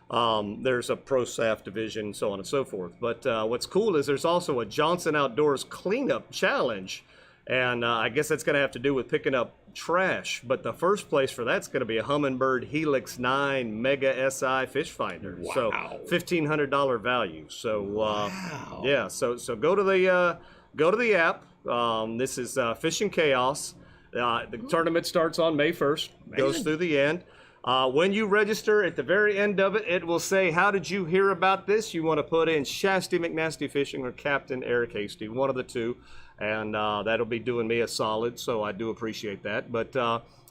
There's a Pro SAF division, so on and so forth. But what's cool is there's also a Johnson Outdoors cleanup challenge. And I guess that's going to have to do with picking up trash. But the first place for that's going to be a Humminbird Helix 9 Mega SI fish finder. Wow. So $1,500 value. So yeah, so go to the app. This is Fishing Chaos. The tournament starts on May 1st. Goes through the end. When you register, at the very end of it, it will say, how did you hear about this? You want to put in Shasty McNasty Fishing or Captain Eric Hasty, one of the two, and that'll be doing me a solid, so I do appreciate that. But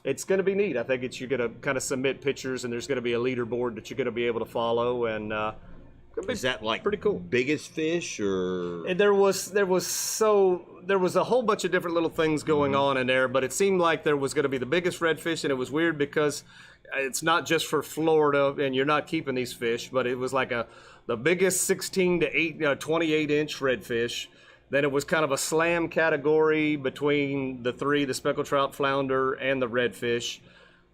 it's going to be neat. I think you're going to kind of submit pictures, and there's going to be a leaderboard that you're going to be able to follow, and is that like pretty cool? Biggest fish, or and there was a whole bunch of different little things going on in there, but it seemed like there was going to be the biggest redfish, and it was weird because it's not just for Florida, and you're not keeping these fish, but it was like the biggest 16 to 28 inch redfish. Then it was kind of a slam category between the three, the speckled trout, flounder, and the redfish.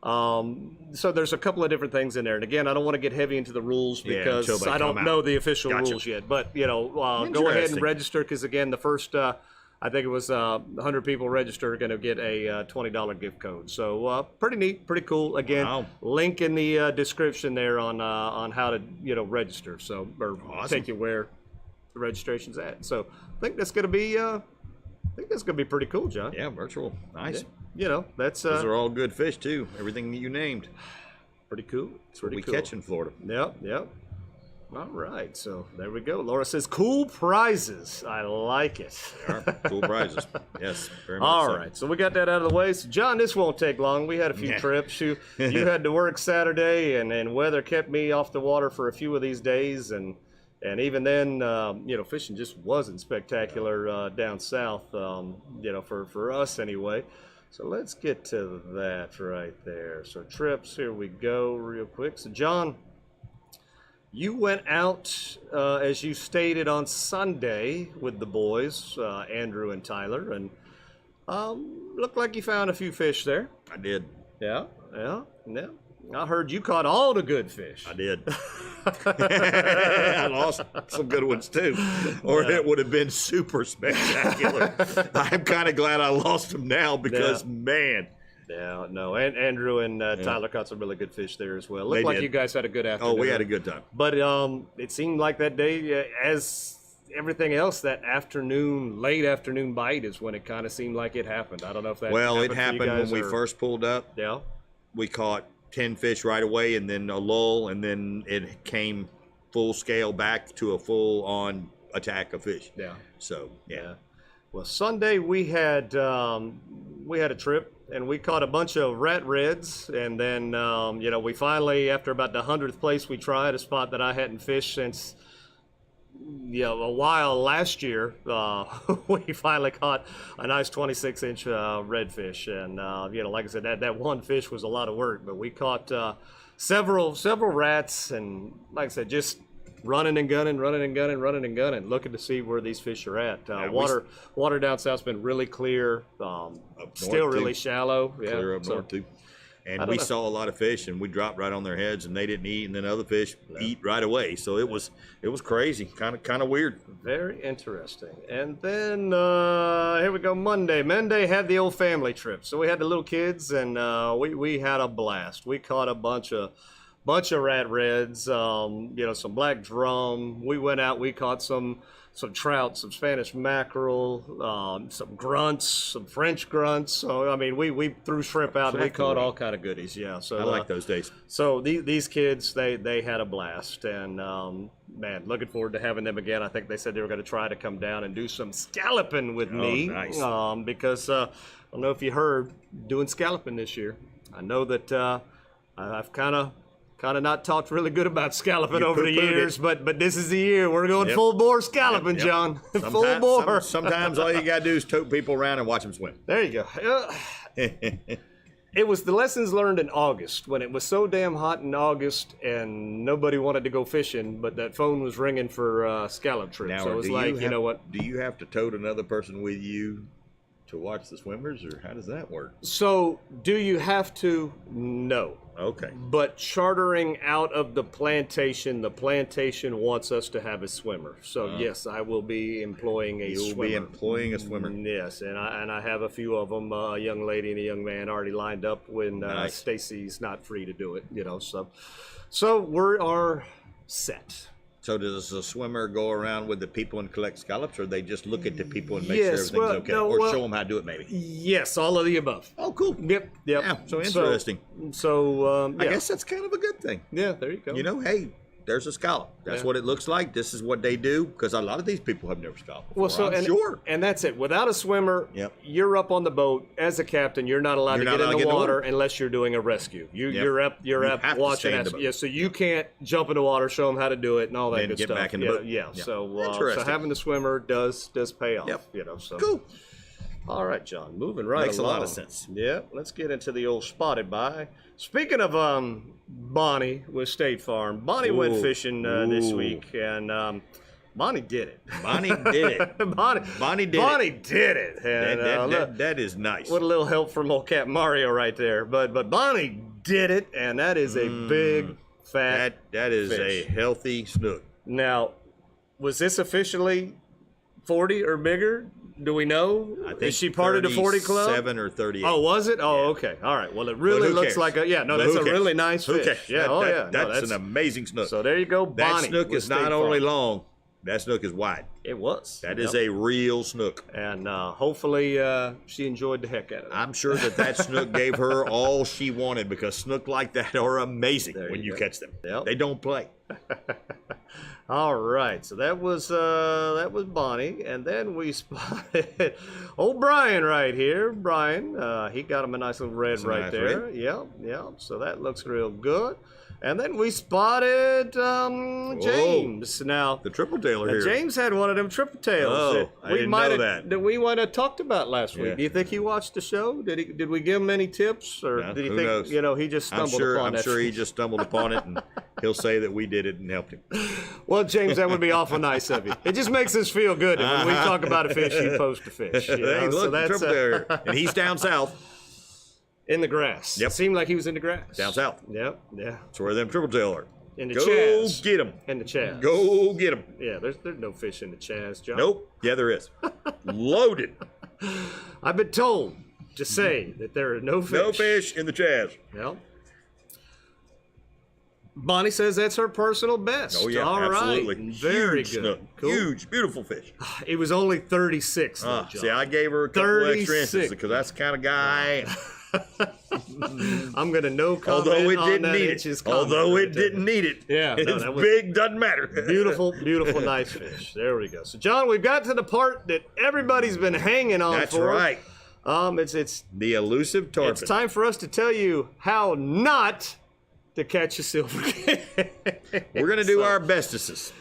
So there's a couple of different things in there. And again, I don't want to get heavy into the rules because I don't know the official rules yet. But, go ahead and register because, again, the first, I think it was 100 people register are going to get a $20 gift code. So pretty neat, pretty cool. Again, link in the description there on how to, register. So, or take you where the registration's at. So I think that's going to be, pretty cool, John. Yeah, virtual. Nice. Yeah. Those are all good fish too. Everything you named. Pretty cool. That's what we catch in Florida. Yep. All right, so there we go. Laura says, cool prizes. I like it. They are cool prizes. Yes, very much All so. right, so we got that out of the way. So, John, this won't take long. We had a few trips. You had to work Saturday, and weather kept me off the water for a few of these days. And even then, fishing just wasn't spectacular down south, for us anyway. So let's get to that right there. So trips, here we go real quick. So, John, you went out, as you stated, on Sunday with the boys, Andrew and Tyler, and looked like you found a few fish there. I did. Yeah. I heard you caught all the good fish. I did. I lost some good ones too, or it would have been super spectacular. I'm kind of glad I lost them now because, man. Yeah, no, and Andrew and Tyler caught some really good fish there as well. Looked like you guys had a good afternoon. Oh, we had a good time. But it seemed like that day, as everything else, that late afternoon bite is when it kind of seemed like it happened. I don't know if that it happened when we first pulled up. Yeah. We caught 10 fish right away and then a lull, and then it came full scale back to a full-on attack of fish. Yeah. So, yeah. Well, Sunday we had a trip, and we caught a bunch of rat reds, and then we finally, after about the 100th place we tried, a spot that I hadn't fished since a while last year, we finally caught a nice 26-inch redfish, and like I said, that one fish was a lot of work, but we caught several rats, and like I said, just running and gunning, looking to see where these fish are at. Water down south's been really clear, still really shallow. Clear up north too. And we saw a lot of fish, and we dropped right on their heads, and they didn't eat, and then other fish eat right away. So it was crazy, kind of weird. Very interesting. And then here we go. Monday had the old family trip, so we had the little kids, and we had a blast. We caught a bunch of rat reds, some black drum. We went out, we caught some trout, some Spanish mackerel, some grunts, some French grunts. So, I mean, we threw shrimp out and we caught all kind of goodies. Yeah. So I like those days. So these kids, they had a blast, and man, looking forward to having them again. I think they said they were going to try to come down and do some scalloping with me. Nice. Because I don't know if you heard, doing scalloping this year. I know that I've kind of not talked really good about scalloping over the years, but this is the year. We're going full bore scalloping, John. Full bore. Sometimes all you got to do is tote people around and watch them swim. There you go. It was the lessons learned in August, when it was so damn hot in August and nobody wanted to go fishing, but that phone was ringing for scallop trips. Now, so it was like, you know what? Do you have to tote another person with you to watch the swimmers, or how does that work? So, do you have to? No. Okay. But chartering out of the plantation wants us to have a swimmer. So yes, I will be employing a swimmer. You'll be employing a swimmer. Yes, and I have a few of them, a young lady and a young man already lined up when Nice. Stacy's not free to do it, you know. So we are set. So does the swimmer go around with the people and collect scallops, or they just look at the people and make sure Yes, everything's well, okay, no, or well- show them how to do it, maybe? Yes, all of the above. Oh, cool. Yep. Yeah, so interesting. So I yeah. guess that's kind of a good thing. Yeah, there you go. You know, hey, there's a scallop. That's Yeah. what it looks like. This is what they do, because a lot of these people have never scalloped before, Well, so I'm sure. and that's it. Without a swimmer, Yep. you're up on the boat as a captain. You're not allowed You're to not get allowed in to the get in the water water. unless you're doing a rescue. You're up You have to watching stay in that. the boat. Yeah, so you can't jump in the water, show them how to do it, and all that Then good get stuff. back in the yeah, boat. Yeah. Yeah. So Interesting. having the swimmer does pay off. Yep. You know. So Cool. All right, John. Moving right Makes a along. lot of sense. Yeah. Let's get into the old spotted by. Speaking of Bonnie with State Farm, Bonnie went Ooh. fishing this Ooh. week, and Bonnie did it. Bonnie did it. Bonnie did it. did it. And, look, That is nice. what a little help from old Cat Mario right there. But Bonnie did it, and that is a big fat. That is fish. a healthy snook. Now, was this officially 40 or bigger? Do we know? I think Is she part of the 40 club? 7 or 38. Oh, was it? Oh, okay. All right. Well, it really who looks cares? like that's Who a cares? really nice Who fish. cares? Yeah. That- No, That's an amazing snook. So there you go, that Bonnie. snook with is State not only Farm. long, that snook is wide. It was. That is Yep. a real snook. And hopefully she enjoyed the heck out of it. I'm sure that snook gave her all she wanted, because snook like that are amazing There when you you go. catch them. Yep. They don't play. All right, so that was Bonnie, and then we spotted old Brian right here. Brian, he got him a nice little red That's a right nice there. red. Yep. So that looks real good. And then we spotted James. Now The Tripletail now, here. James had one of them Tripletails. Oh, that I didn't know that. we might have talked about last week. Yeah. Do you think he watched the show? Did we give him any tips, or No, did he who think knows? he just I'm stumbled sure upon that? he just stumbled upon it, and he'll say that we did it and helped him. Well, James, that would be awful nice of you. It just makes us feel good that when we talk about a fish, you post a fish. You know? Hey, look, So the that's Tripletail, and he's down south. in the grass. Yep. It seemed like he was in the grass. Down south. Yep. Yeah. That's where them Tripletail are. In the Go chaz. get them. In the chaz. Go get them. Yeah. There's no fish in the chaz, John. Nope. Yeah, there is. Loaded. I've been told to say that there are no fish. No fish in the chaz. Yep. Bonnie says that's her personal best. Oh, yeah, All right. absolutely. Very Huge good. snook. Cool. Huge, beautiful fish. It was only 36. though, John. See, I gave her a couple extra 36. inches, because that's the kind of guy. I'm gonna no comment Although it on didn't that need inches it. comment Although right it there. didn't need it. Yeah, no, It's that was- big, doesn't matter. Beautiful, beautiful, nice fish. There we go. So, John, we've got to the part that everybody's been hanging on That's for. right. It's The elusive tarpon. it's time for us to tell you how not to catch a silver king. We're gonna do our bestesses.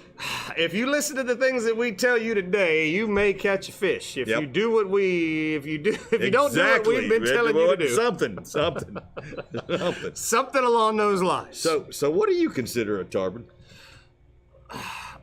If you listen to the things that we tell you today, you may catch a fish. If Yep. you do what if you don't do what we've been telling you to do, Something. something along those lines. So what do you consider a tarpon?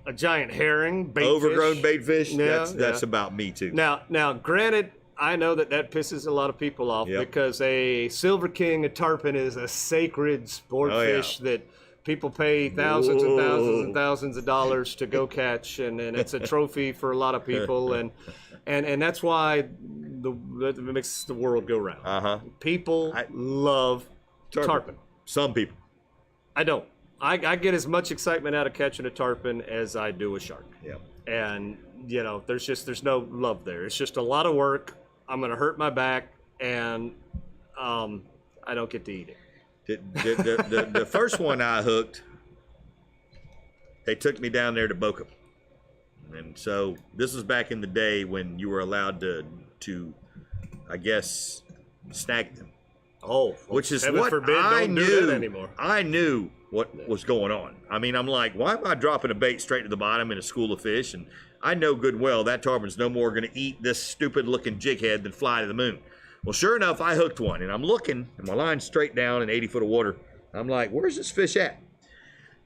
A giant herring, bait Overgrown fish. bait fish? Yeah, That's yeah. about me too. Now, granted, I know that pisses a lot of people off Yep. because a silver king, a tarpon, is a sacred sport Oh, yeah. fish that people pay thousands and thousands and thousands of dollars to go catch, and it's a trophy for a lot of people, and that's why that makes the world go round. Uh-huh. People love tarpon. Some people. I don't. I get as much excitement out of catching a tarpon as I do a shark. Yeah. And there's no love there. It's just a lot of work. I'm gonna hurt my back, and I don't get to eat it. The first one I hooked, they took me down there to Boca. And so this was back in the day when you were allowed to I guess, snag them. Oh, Which is heaven what forbid, I don't knew. do that anymore. I knew what was going on. I mean, I'm like, why am I dropping a bait straight to the bottom in a school of fish? And I know good and well that tarpon's no more going to eat this stupid-looking jig head than fly to the moon. Well, sure enough, I hooked one, and I'm looking, and my line's straight down in 80 foot of water. I'm like, where's this fish at?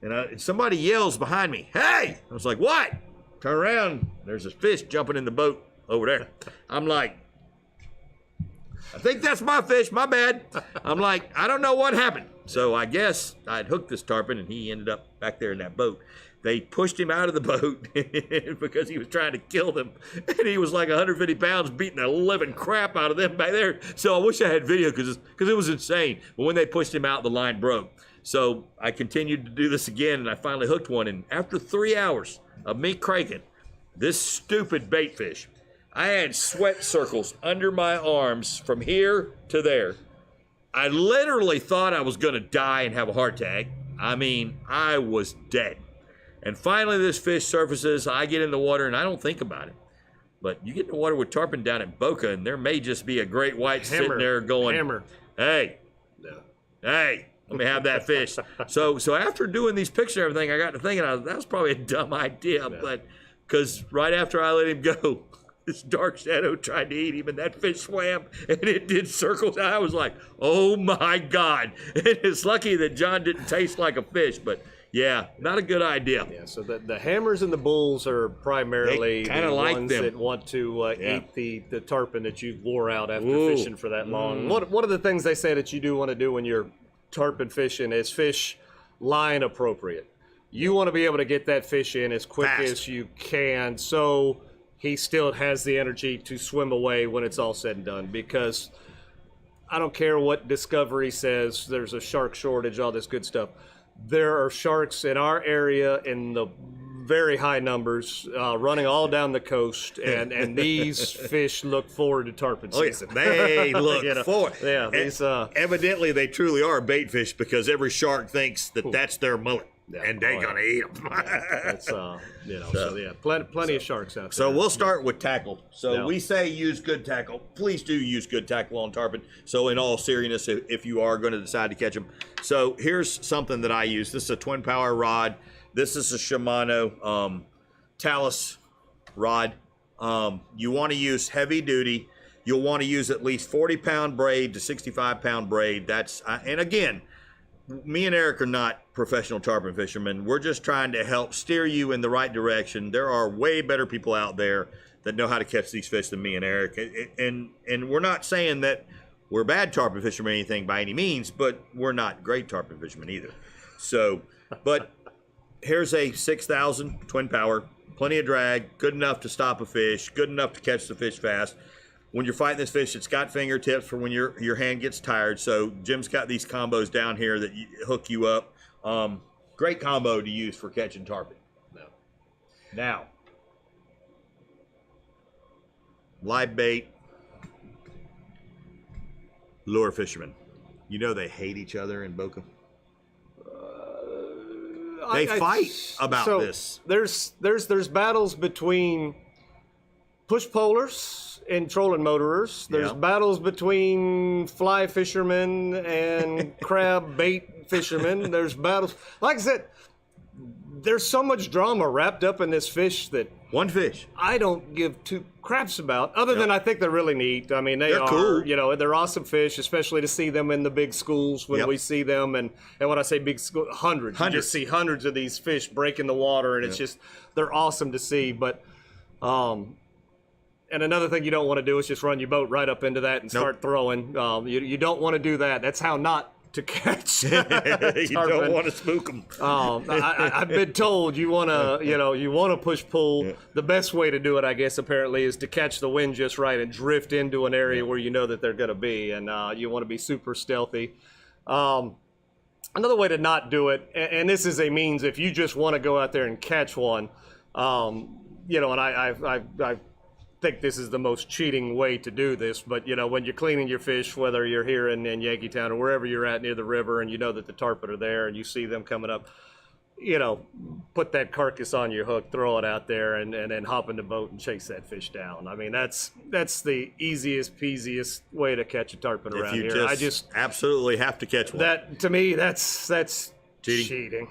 And somebody yells behind me, hey! I was like, what? Turn around, there's this fish jumping in the boat over there. I'm like, I think that's my fish, my bad. I'm like, I don't know what happened. So I guess I'd hooked this tarpon and he ended up back there in that boat. They pushed him out of the boat because he was trying to kill them. And he was like 150 pounds beating the living crap out of them back there. So I wish I had video because it was insane. But when they pushed him out, the line broke. So I continued to do this again and I finally hooked one. And after 3 hours of me cranking this stupid bait fish, I had sweat circles under my arms from here to there. I literally thought I was going to die and have a heart attack. I mean, I was dead. And finally, this fish surfaces. I get in the water, and I don't think about it. But you get in the water with tarpon down at Boca, and there may just be a great white sitting there going, hey, hey, let me have that fish. So after doing these pictures and everything, I got to thinking, that was probably a dumb idea. But because right after I let him go, this dark shadow tried to eat him, and that fish swam, and it did circles. I was like, oh, my God. And it's lucky that John didn't taste like a fish, but... yeah, not a good idea. Yeah, so the hammers and the bulls are primarily the like ones them. that want to eat the tarpon that you wore out after fishing for that long. One of the things they say that you do want to do when you're tarpon fishing is fish line appropriate. You want to be able to get that fish in as quick as you can so he still has the energy to swim away when it's all said and done, because I don't care what Discovery says, there's a shark shortage, all this good stuff. There are sharks in our area in the very high numbers running all down the coast, and these fish look forward to tarpon season. They look forward. Yeah, these, evidently they truly are bait fish because every shark thinks that that's their mullet. Yeah, and they're gonna eat them. That's plenty of sharks out there. So we'll start with tackle. So we say use good tackle. Please do use good tackle on tarpon. So in all seriousness, if you are going to decide to catch them, so here's something that I use. This is a twin power rod. This is a Shimano Talus rod. You want to use heavy duty. You'll want to use at least 40-pound braid to 65-pound braid. That's and again, me and Eric are not professional tarpon fishermen. We're just trying to help steer you in the right direction. There are way better people out there that know how to catch these fish than me and Eric. And we're not saying that we're bad tarpon fishermen or anything by any means, but we're not great tarpon fishermen either. So, but here's a 6,000 twin power, plenty of drag, good enough to stop a fish, good enough to catch the fish fast. When you're fighting this fish, it's got fingertips for when your hand gets tired. So Jim's got these combos down here that hook you up. Great combo to use for catching tarpon. Now, live bait, lure fishermen. You know they hate each other in Boca. They fight about this. There's battles between push polers and trolling motorers. There's battles between fly fishermen and crab bait fishermen. There's battles. Like I said, there's so much drama wrapped up in this fish that one fish I don't give two craps about, other than I think they're really neat. I mean, they're cool. You know, they're awesome fish, especially to see them in the big schools when we see them. And when I say big school, hundreds. You just see hundreds of these fish breaking the water, and it's just, they're awesome to see. But, and another thing you don't want to do is just run your boat right up into that and start throwing. You don't want to do that. That's how not to catch. You don't want to spook them. I've been told you want to push pull. Yeah. The best way to do it, I guess, apparently, is to catch the wind just right and drift into an area where you know that they're going to be, and you want to be super stealthy. Another way to not do it, and this is a means if you just want to go out there and catch one, and I think this is the most cheating way to do this, but when you're cleaning your fish, whether you're here in Yankeetown or wherever you're at near the river, and you know that the tarpon are there and you see them coming up, put that carcass on your hook, throw it out there, and then hop in the boat and chase that fish down. I mean, that's the easiest peasiest way to catch a tarpon around here. I just absolutely have to catch one. That to me, that's cheating.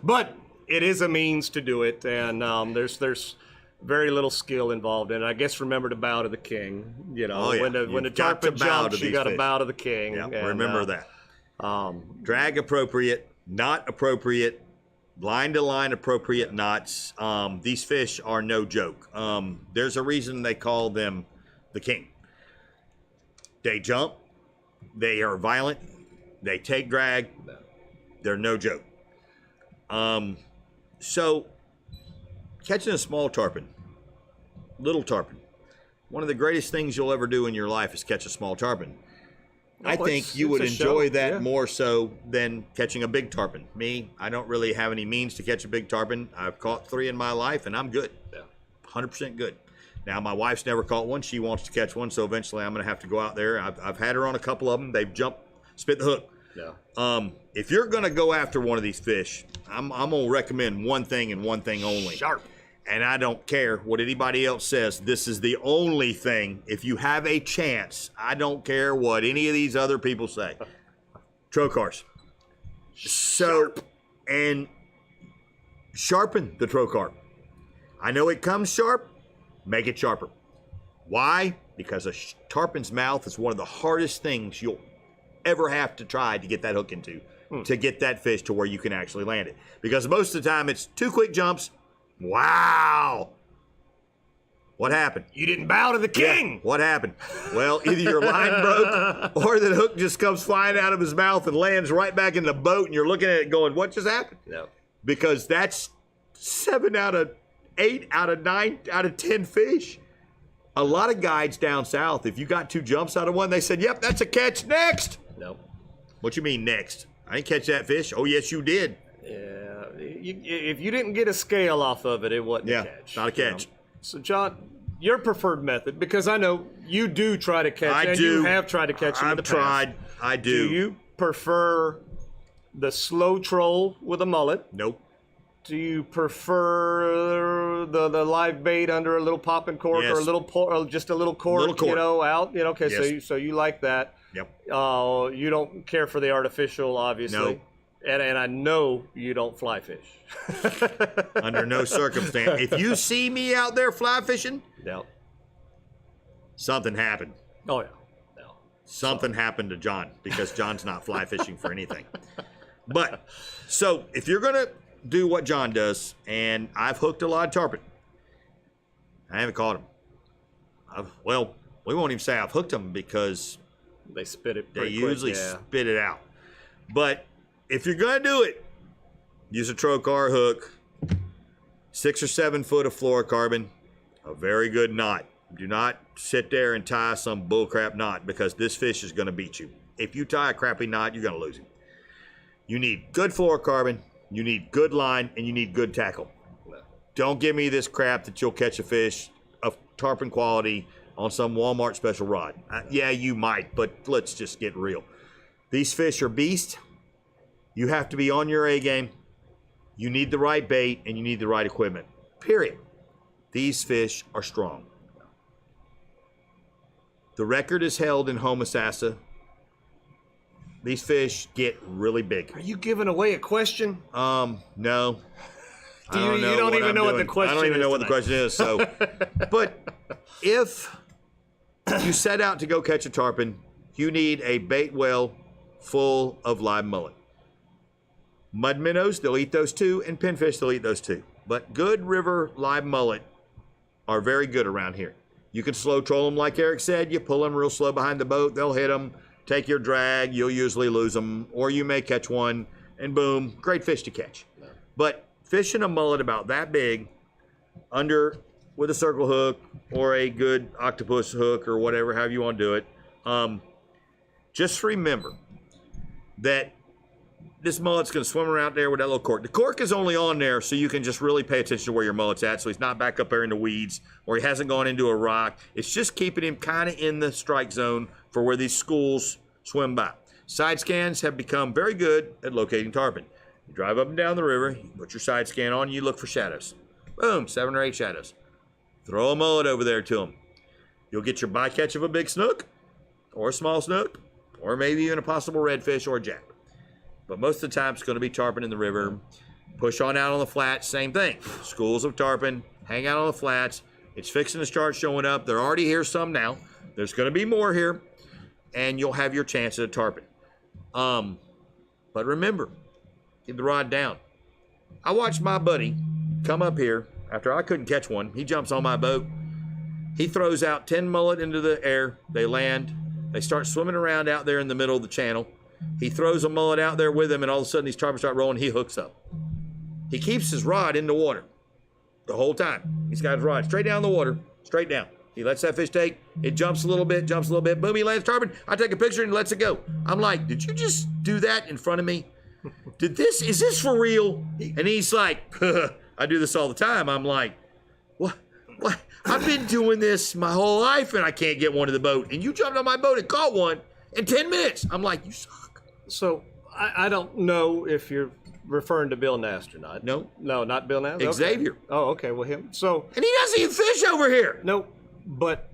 But it is a means to do it, and there's very little skill involved in it. I guess remember to bow to the king. When the tarpon jumps, you got to bow to the king. Yeah, remember that. Drag appropriate, knot appropriate, line to line appropriate knots. These fish are no joke. There's a reason they call them the king. They jump. They are violent. They take drag. They're no joke. So catching a small tarpon, little tarpon, one of the greatest things you'll ever do in your life is catch a small tarpon. I think you would enjoy that more so than catching a big tarpon. Me, I don't really have any means to catch a big tarpon. I've caught 3 in my life, and I'm good. 100% good. Now, my wife's never caught one. She wants to catch one, so eventually I'm going to have to go out there. I've had her on a couple of them. They've jumped, spit the hook. Yeah. If you're going to go after one of these fish, I'm going to recommend one thing and one thing only. Sharp. And I don't care what anybody else says. This is the only thing. If you have a chance, I don't care what any of these other people say. Trocars. So, and sharpen the trocar. I know it comes sharp. Make it sharper. Why? Because a tarpon's mouth is one of the hardest things you'll ever have to try to get that hook into, to get that fish to where you can actually land it. Because most of the time it's 2 quick jumps. Wow. What happened? You didn't bow to the king. Yeah, what happened? Well, either your line broke or the hook just comes flying out of his mouth and lands right back in the boat, and you're looking at it going, what just happened? No. Because that's 7 out of 8 out of 9 out of 10 fish. A lot of guides down south, if you got 2 jumps out of one, they said, yep, that's a catch. Next. No. What you mean next? I didn't catch that fish. Oh, yes, you did. Yeah. If you didn't get a scale off of it, it wasn't a catch. Not a catch. You know? So, John, your preferred method, because I know you do try to catch. I and do. You have tried to catch them in the past. I've tried. I do. Do you prefer the slow troll with a mullet? Nope. Do you prefer the live bait under a little popping cork, Yes. or a little or just a little cork, Little cork. you know, out? You know, okay, Yes. so you like that. Yep. You don't care for the artificial, obviously. No. And I know you don't fly fish. Under no circumstance. If you see me out there fly fishing, No. something happened. Oh, yeah. No. Something happened to John, because John's not fly fishing for anything. But, so, if you're going to do what John does, and I've hooked a lot of tarpon, I haven't caught them. Well, we won't even say I've hooked them, because They spit it they pretty usually quick, yeah. spit it out. But if you're going to do it, use a trocar hook, 6 or 7 foot of fluorocarbon, a very good knot. Do not sit there and tie some bullcrap knot, because this fish is going to beat you. If you tie a crappy knot, you're going to lose him. You need good fluorocarbon, you need good line, and you need good tackle. Don't give me this crap that you'll catch a fish of tarpon quality on some Walmart special rod. Yeah, you might, but let's just get real. These fish are beasts. You have to be on your A game. You need the right bait, and you need the right equipment. Period. These fish are strong. The record is held in Homosassa. These fish get really big. Are you giving away a question? No. You don't even know what the question is. I don't even know what the tonight. question is. So, but if you set out to go catch a tarpon, you need a bait well full of live mullet. Mud minnows, they'll eat those too, and pinfish, they'll eat those too. But good river live mullet are very good around here. You can slow troll them, like Eric said. You pull them real slow behind the boat, they'll hit them, take your drag, you'll usually lose them, or you may catch one, and boom, great fish to catch. No. But fishing a mullet about that big, under with a circle hook, or a good octopus hook, or whatever, however you want to do it, just remember that this mullet's going to swim around there with that little cork. The cork is only on there so you can just really pay attention to where your mullet's at, so he's not back up there in the weeds, or he hasn't gone into a rock. It's just keeping him kind of in the strike zone for where these schools swim by. Side scans have become very good at locating tarpon. You drive up and down the river, you put your side scan on, you look for shadows. Boom, 7 or 8 shadows. Throw a mullet over there to them. You'll get your bycatch of a big snook, or a small snook, or maybe even a possible redfish or a jack. But most of the time, it's going to be tarpon in the river. Push on out on the flats, same thing. Schools of tarpon, hang out on the flats. It's fixing to start showing up. They're already here some now. There's going to be more here, and you'll have your chance at a tarpon. But remember, keep the rod down. I watched my buddy come up here after I couldn't catch one. He jumps on my boat. He throws out 10 mullet into the air. They land. They start swimming around out there in the middle of the channel. He throws a mullet out there with him, and all of a sudden these tarpon start rolling. He hooks up. He keeps his rod in the water the whole time. He's got his rod straight down the water, straight down. He lets that fish take. It jumps a little bit, boom, he lands tarpon. I take a picture and he lets it go. I'm like, did you just do that in front of me? Is this for real? And he's like, I do this all the time. I'm like, what? I've been doing this my whole life and I can't get one in the boat. And you jumped on my boat and caught one in 10 minutes. I'm like, you suck. So I don't know if you're referring to Bill Nast or not. No, not Bill Nast. Okay. Xavier. Oh, okay. Well, him. So. And he doesn't even fish over here. No, but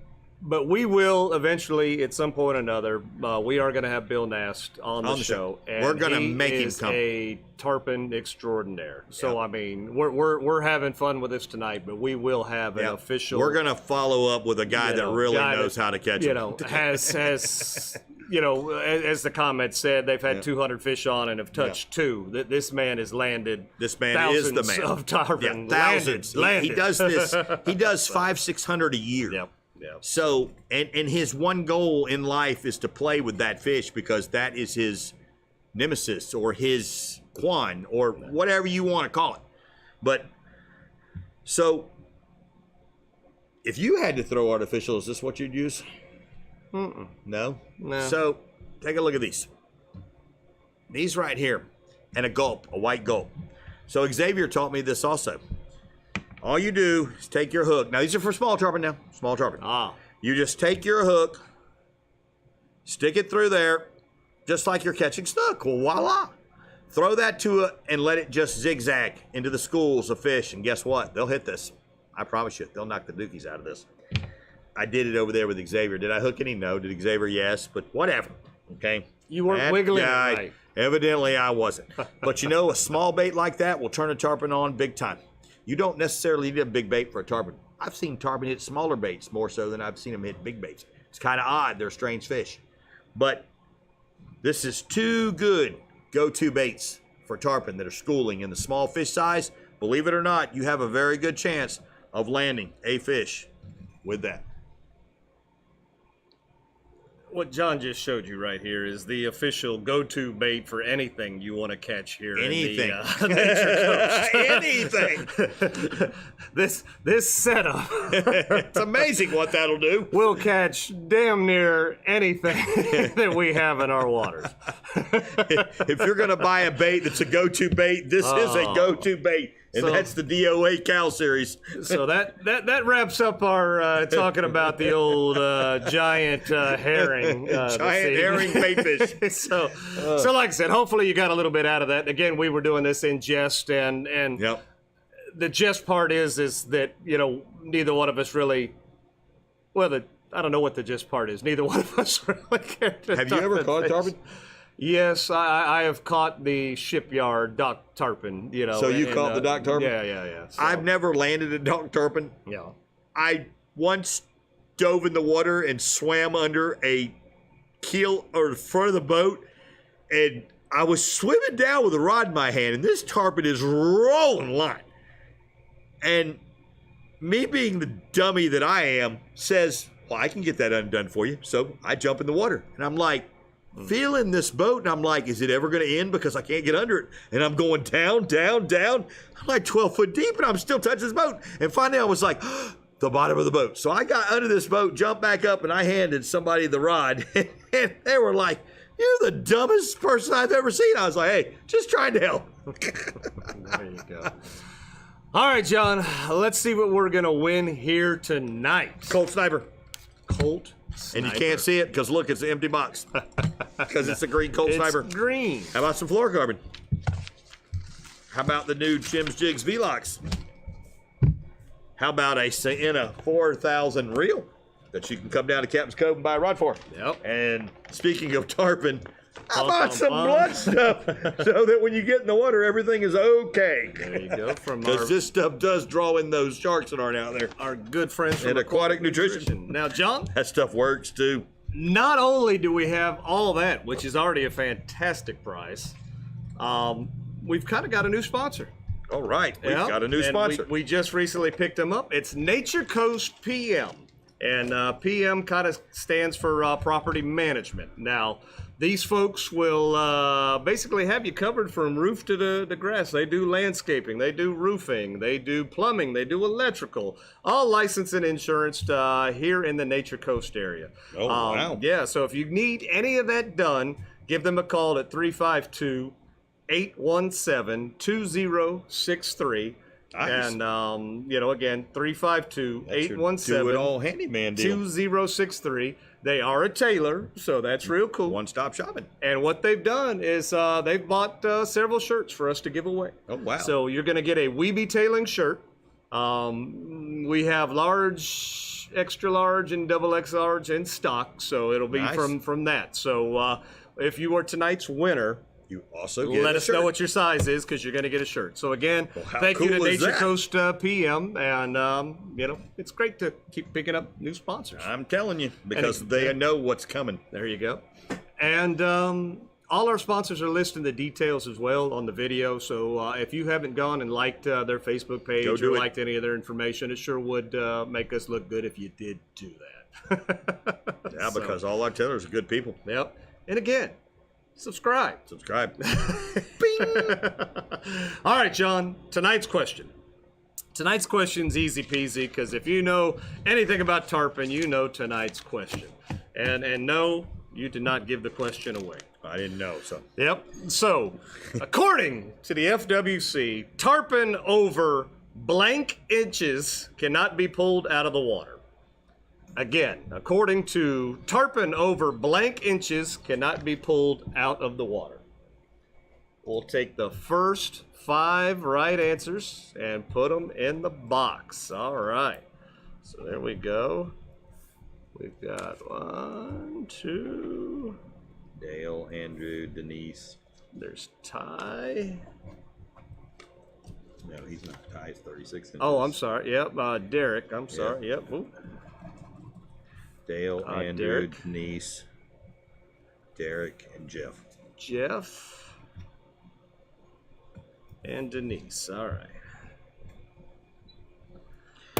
we will eventually, at some point or another, we are going to have Bill Nast on the show. And we're going to make him come. A tarpon extraordinaire. So I mean, we're having fun with this tonight, but we will have an official. We're going to follow up with a guy that really knows how to catch him. Has as the comment said, they've had 200 fish on and have touched two. This man has landed. This man is the man of tarpon. Thousands. Landed. He does this. He does 500-600 a year. Yep. Yeah. So, and his one goal in life is to play with that fish because that is his nemesis or his Quan or whatever you want to call it. But, so, if you had to throw artificial, is this what you'd use? Mm-mm. No? No. So, take a look at these. These right here. And a gulp, a white gulp. So, Xavier taught me this also. All you do is take your hook. Now, these are for small tarpon now. Small tarpon. You just take your hook, stick it through there, just like you're catching snook. Well, voila. Throw that to it and let it just zigzag into the schools of fish. And guess what? They'll hit this. I promise you. They'll knock the dookies out of this. I did it over there with Xavier. Did I hook any? No. Did Xavier? Yes. But whatever. Okay? You weren't wiggling it right. Evidently, I wasn't. But you know, a small bait like that will turn a tarpon on big time. You don't necessarily need a big bait for a tarpon. I've seen tarpon hit smaller baits more so than I've seen them hit big baits. It's kind of odd. They're strange fish. But this is two good go-to baits for tarpon that are schooling in the small fish size. Believe it or not, you have a very good chance of landing a fish with that. What John just showed you right here is the official go-to bait for anything you want to catch here. Anything. In the, Anything. This setup. It's amazing what that'll do. We'll catch damn near anything that we have in our waters. If you're going to buy a bait that's a go-to bait, this is a go-to bait. And that's the DOA Cal series. So that wraps up our talking about the old giant herring. Giant herring baitfish. So like I said, hopefully you got a little bit out of that. Again, we were doing this in jest, and the jest part is that, you know, neither one of us really, I don't know what the jest part is. Neither one of us really cared to Have you ever caught a tarpon? Yes, I have caught the shipyard dock tarpon, you know. So you caught the dock tarpon? Yeah. So, I've never landed a dock tarpon. Yeah. I once dove in the water and swam under a keel or the front of the boat, and I was swimming down with a rod in my hand, and this tarpon is rolling line. And me being the dummy that I am says, well, I can get that undone for you. So I jump in the water, and I'm like, feeling this boat, and I'm like, is it ever going to end because I can't get under it? And I'm going down. I'm like 12 foot deep, and I'm still touching this boat. And finally, I was like, the bottom of the boat. So I got under this boat, jumped back up, and I handed somebody the rod. And they were like, you're the dumbest person I've ever seen. I was like, hey, just trying to help. There you go. All right, John, let's see what we're going to win here tonight. Colt Sniper. Colt And you can't see it because, look, it's an empty box. Because it's a green Colt Sniper. It's green. How about some fluorocarbon? How about the new Chim's Jigs V-Locks? How about a Sienna 4000 reel that you can come down to Captain's Cove and buy a rod for? Yep. And speaking of tarpon, how about some blood stuff so that when you get in the water, everything is okay? There you go. Because this stuff does draw in those sharks that aren't out there. Our good friends from And Aquatic Nutrition. Now, John, that stuff works too. Not only do we have all that, which is already a fantastic price, we've kind of got a new sponsor. All right, we've got a new sponsor. We just recently picked them up. It's Nature Coast PM. And PM kind of stands for property management. Now, these folks will basically have you covered from roof to the grass. They do landscaping, they do roofing, they do plumbing, they do electrical, all licensed and insured here in the Nature Coast area. Oh, wow. Yeah, so if you need any of that done, give them a call at 352-817-2063. Nice. And, again, 352-817. Do it all handyman deal. 2063. They are a tailor, so that's real cool. One-stop shopping. And what they've done is they've bought several shirts for us to give away. Oh, wow. So you're going to get a We Be Tailing shirt. We have large, extra large, and double X large in stock, so it'll be Nice. from that. So if you are tonight's winner, You also get let a us shirt. know what your size is, because you're going to get a shirt. So again, how thank you to cool is Nature that? Coast PM, and it's great to keep picking up new sponsors. I'm telling you, because they know what's coming. There you go. And all our sponsors are listed in the details as well on the video. So if you haven't gone and liked their Facebook page Go do or it. liked any of their information, it sure would make us look good if you did do that. Yeah, because all our tailors are good people. Yep. And again, subscribe. Subscribe. All right, John, tonight's question. Tonight's question's easy peasy, because if you know anything about tarpon, you know tonight's question. And no, you did not give the question away. I didn't know, so. Yep. So, according to the FWC, tarpon over blank inches cannot be pulled out of the water. Again, according to tarpon over blank inches cannot be pulled out of the water. We'll take the first 5 right answers and put them in the box. All right. So there we go. We've got 1, 2. Dale, Andrew, Denise. There's Ty. No, he's not. Ty's 36 inches. Oh, I'm sorry. Yep. Derek. I'm sorry. Yep. Ooh. Dale, Andrew, Derek. Denise, Derek, and Jeff. Jeff and Denise. All right.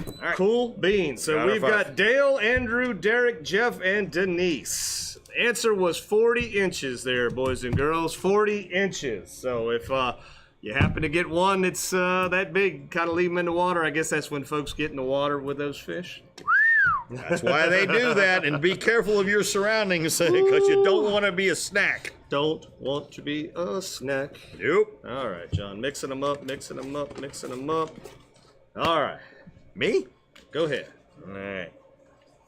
All right. Cool beans. So Got our we've 5. got Dale, Andrew, Derek, Jeff, and Denise. The answer was 40 inches there, boys and girls. 40 inches. So if you happen to get one that's that big, kind of leave them in the water. I guess that's when folks get in the water with those fish. That's why they do that. And be careful of your surroundings, because you don't want to be a snack. Don't want to be a snack. Nope. All right, John. Mixing them up, mixing them up, mixing them up. All right. Me? Go ahead. All right.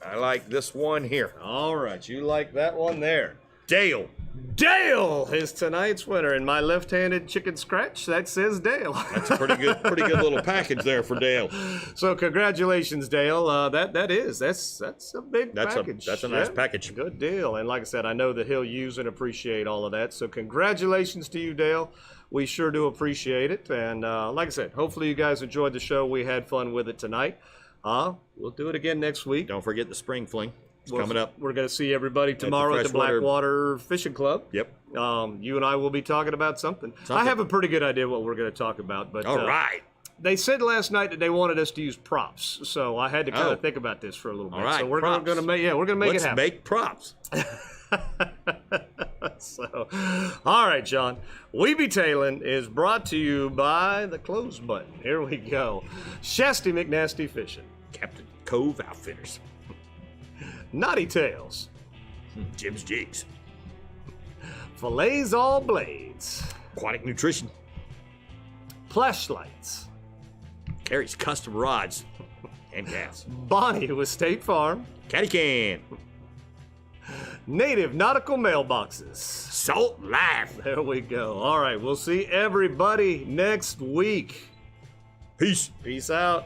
I like this one here. All right. You like that one there. Dale. Dale is tonight's winner. In my left-handed chicken scratch, that says Dale. That's a pretty good little package there for Dale. So congratulations, Dale. That's a big package. That's a nice package. Good deal. And like I said, I know that he'll use and appreciate all of that. So congratulations to you, Dale. We sure do appreciate it. And like I said, hopefully you guys enjoyed the show. We had fun with it tonight. We'll do it again next week. Don't forget the spring fling. It's coming up. We're going to see everybody tomorrow at the Freshwater- Blackwater Fishing Club. Yep. You and I will be talking about something. I have a pretty good idea what we're going to talk about. But All right. they said last night that they wanted us to use props, so I had to kind Oh. of think about this for a little bit. All right, So we're props. going to make it Let's happen. make props. So, all right, John. We Be Tailin' is brought to you by the close button. Here we go. Shasty McNasty Fishing. Captain Cove Outfitters. Knotty Tails. Jim's Jigs. Filletzall Blades. Aquatic Nutrition. Plash Lights. Karrie's Custom Rods and Gas. Bonnie with State Farm. Caddycan. Native Nautical Mailboxes. Salt Life. There we go. All right, we'll see everybody next week. Peace. Peace out.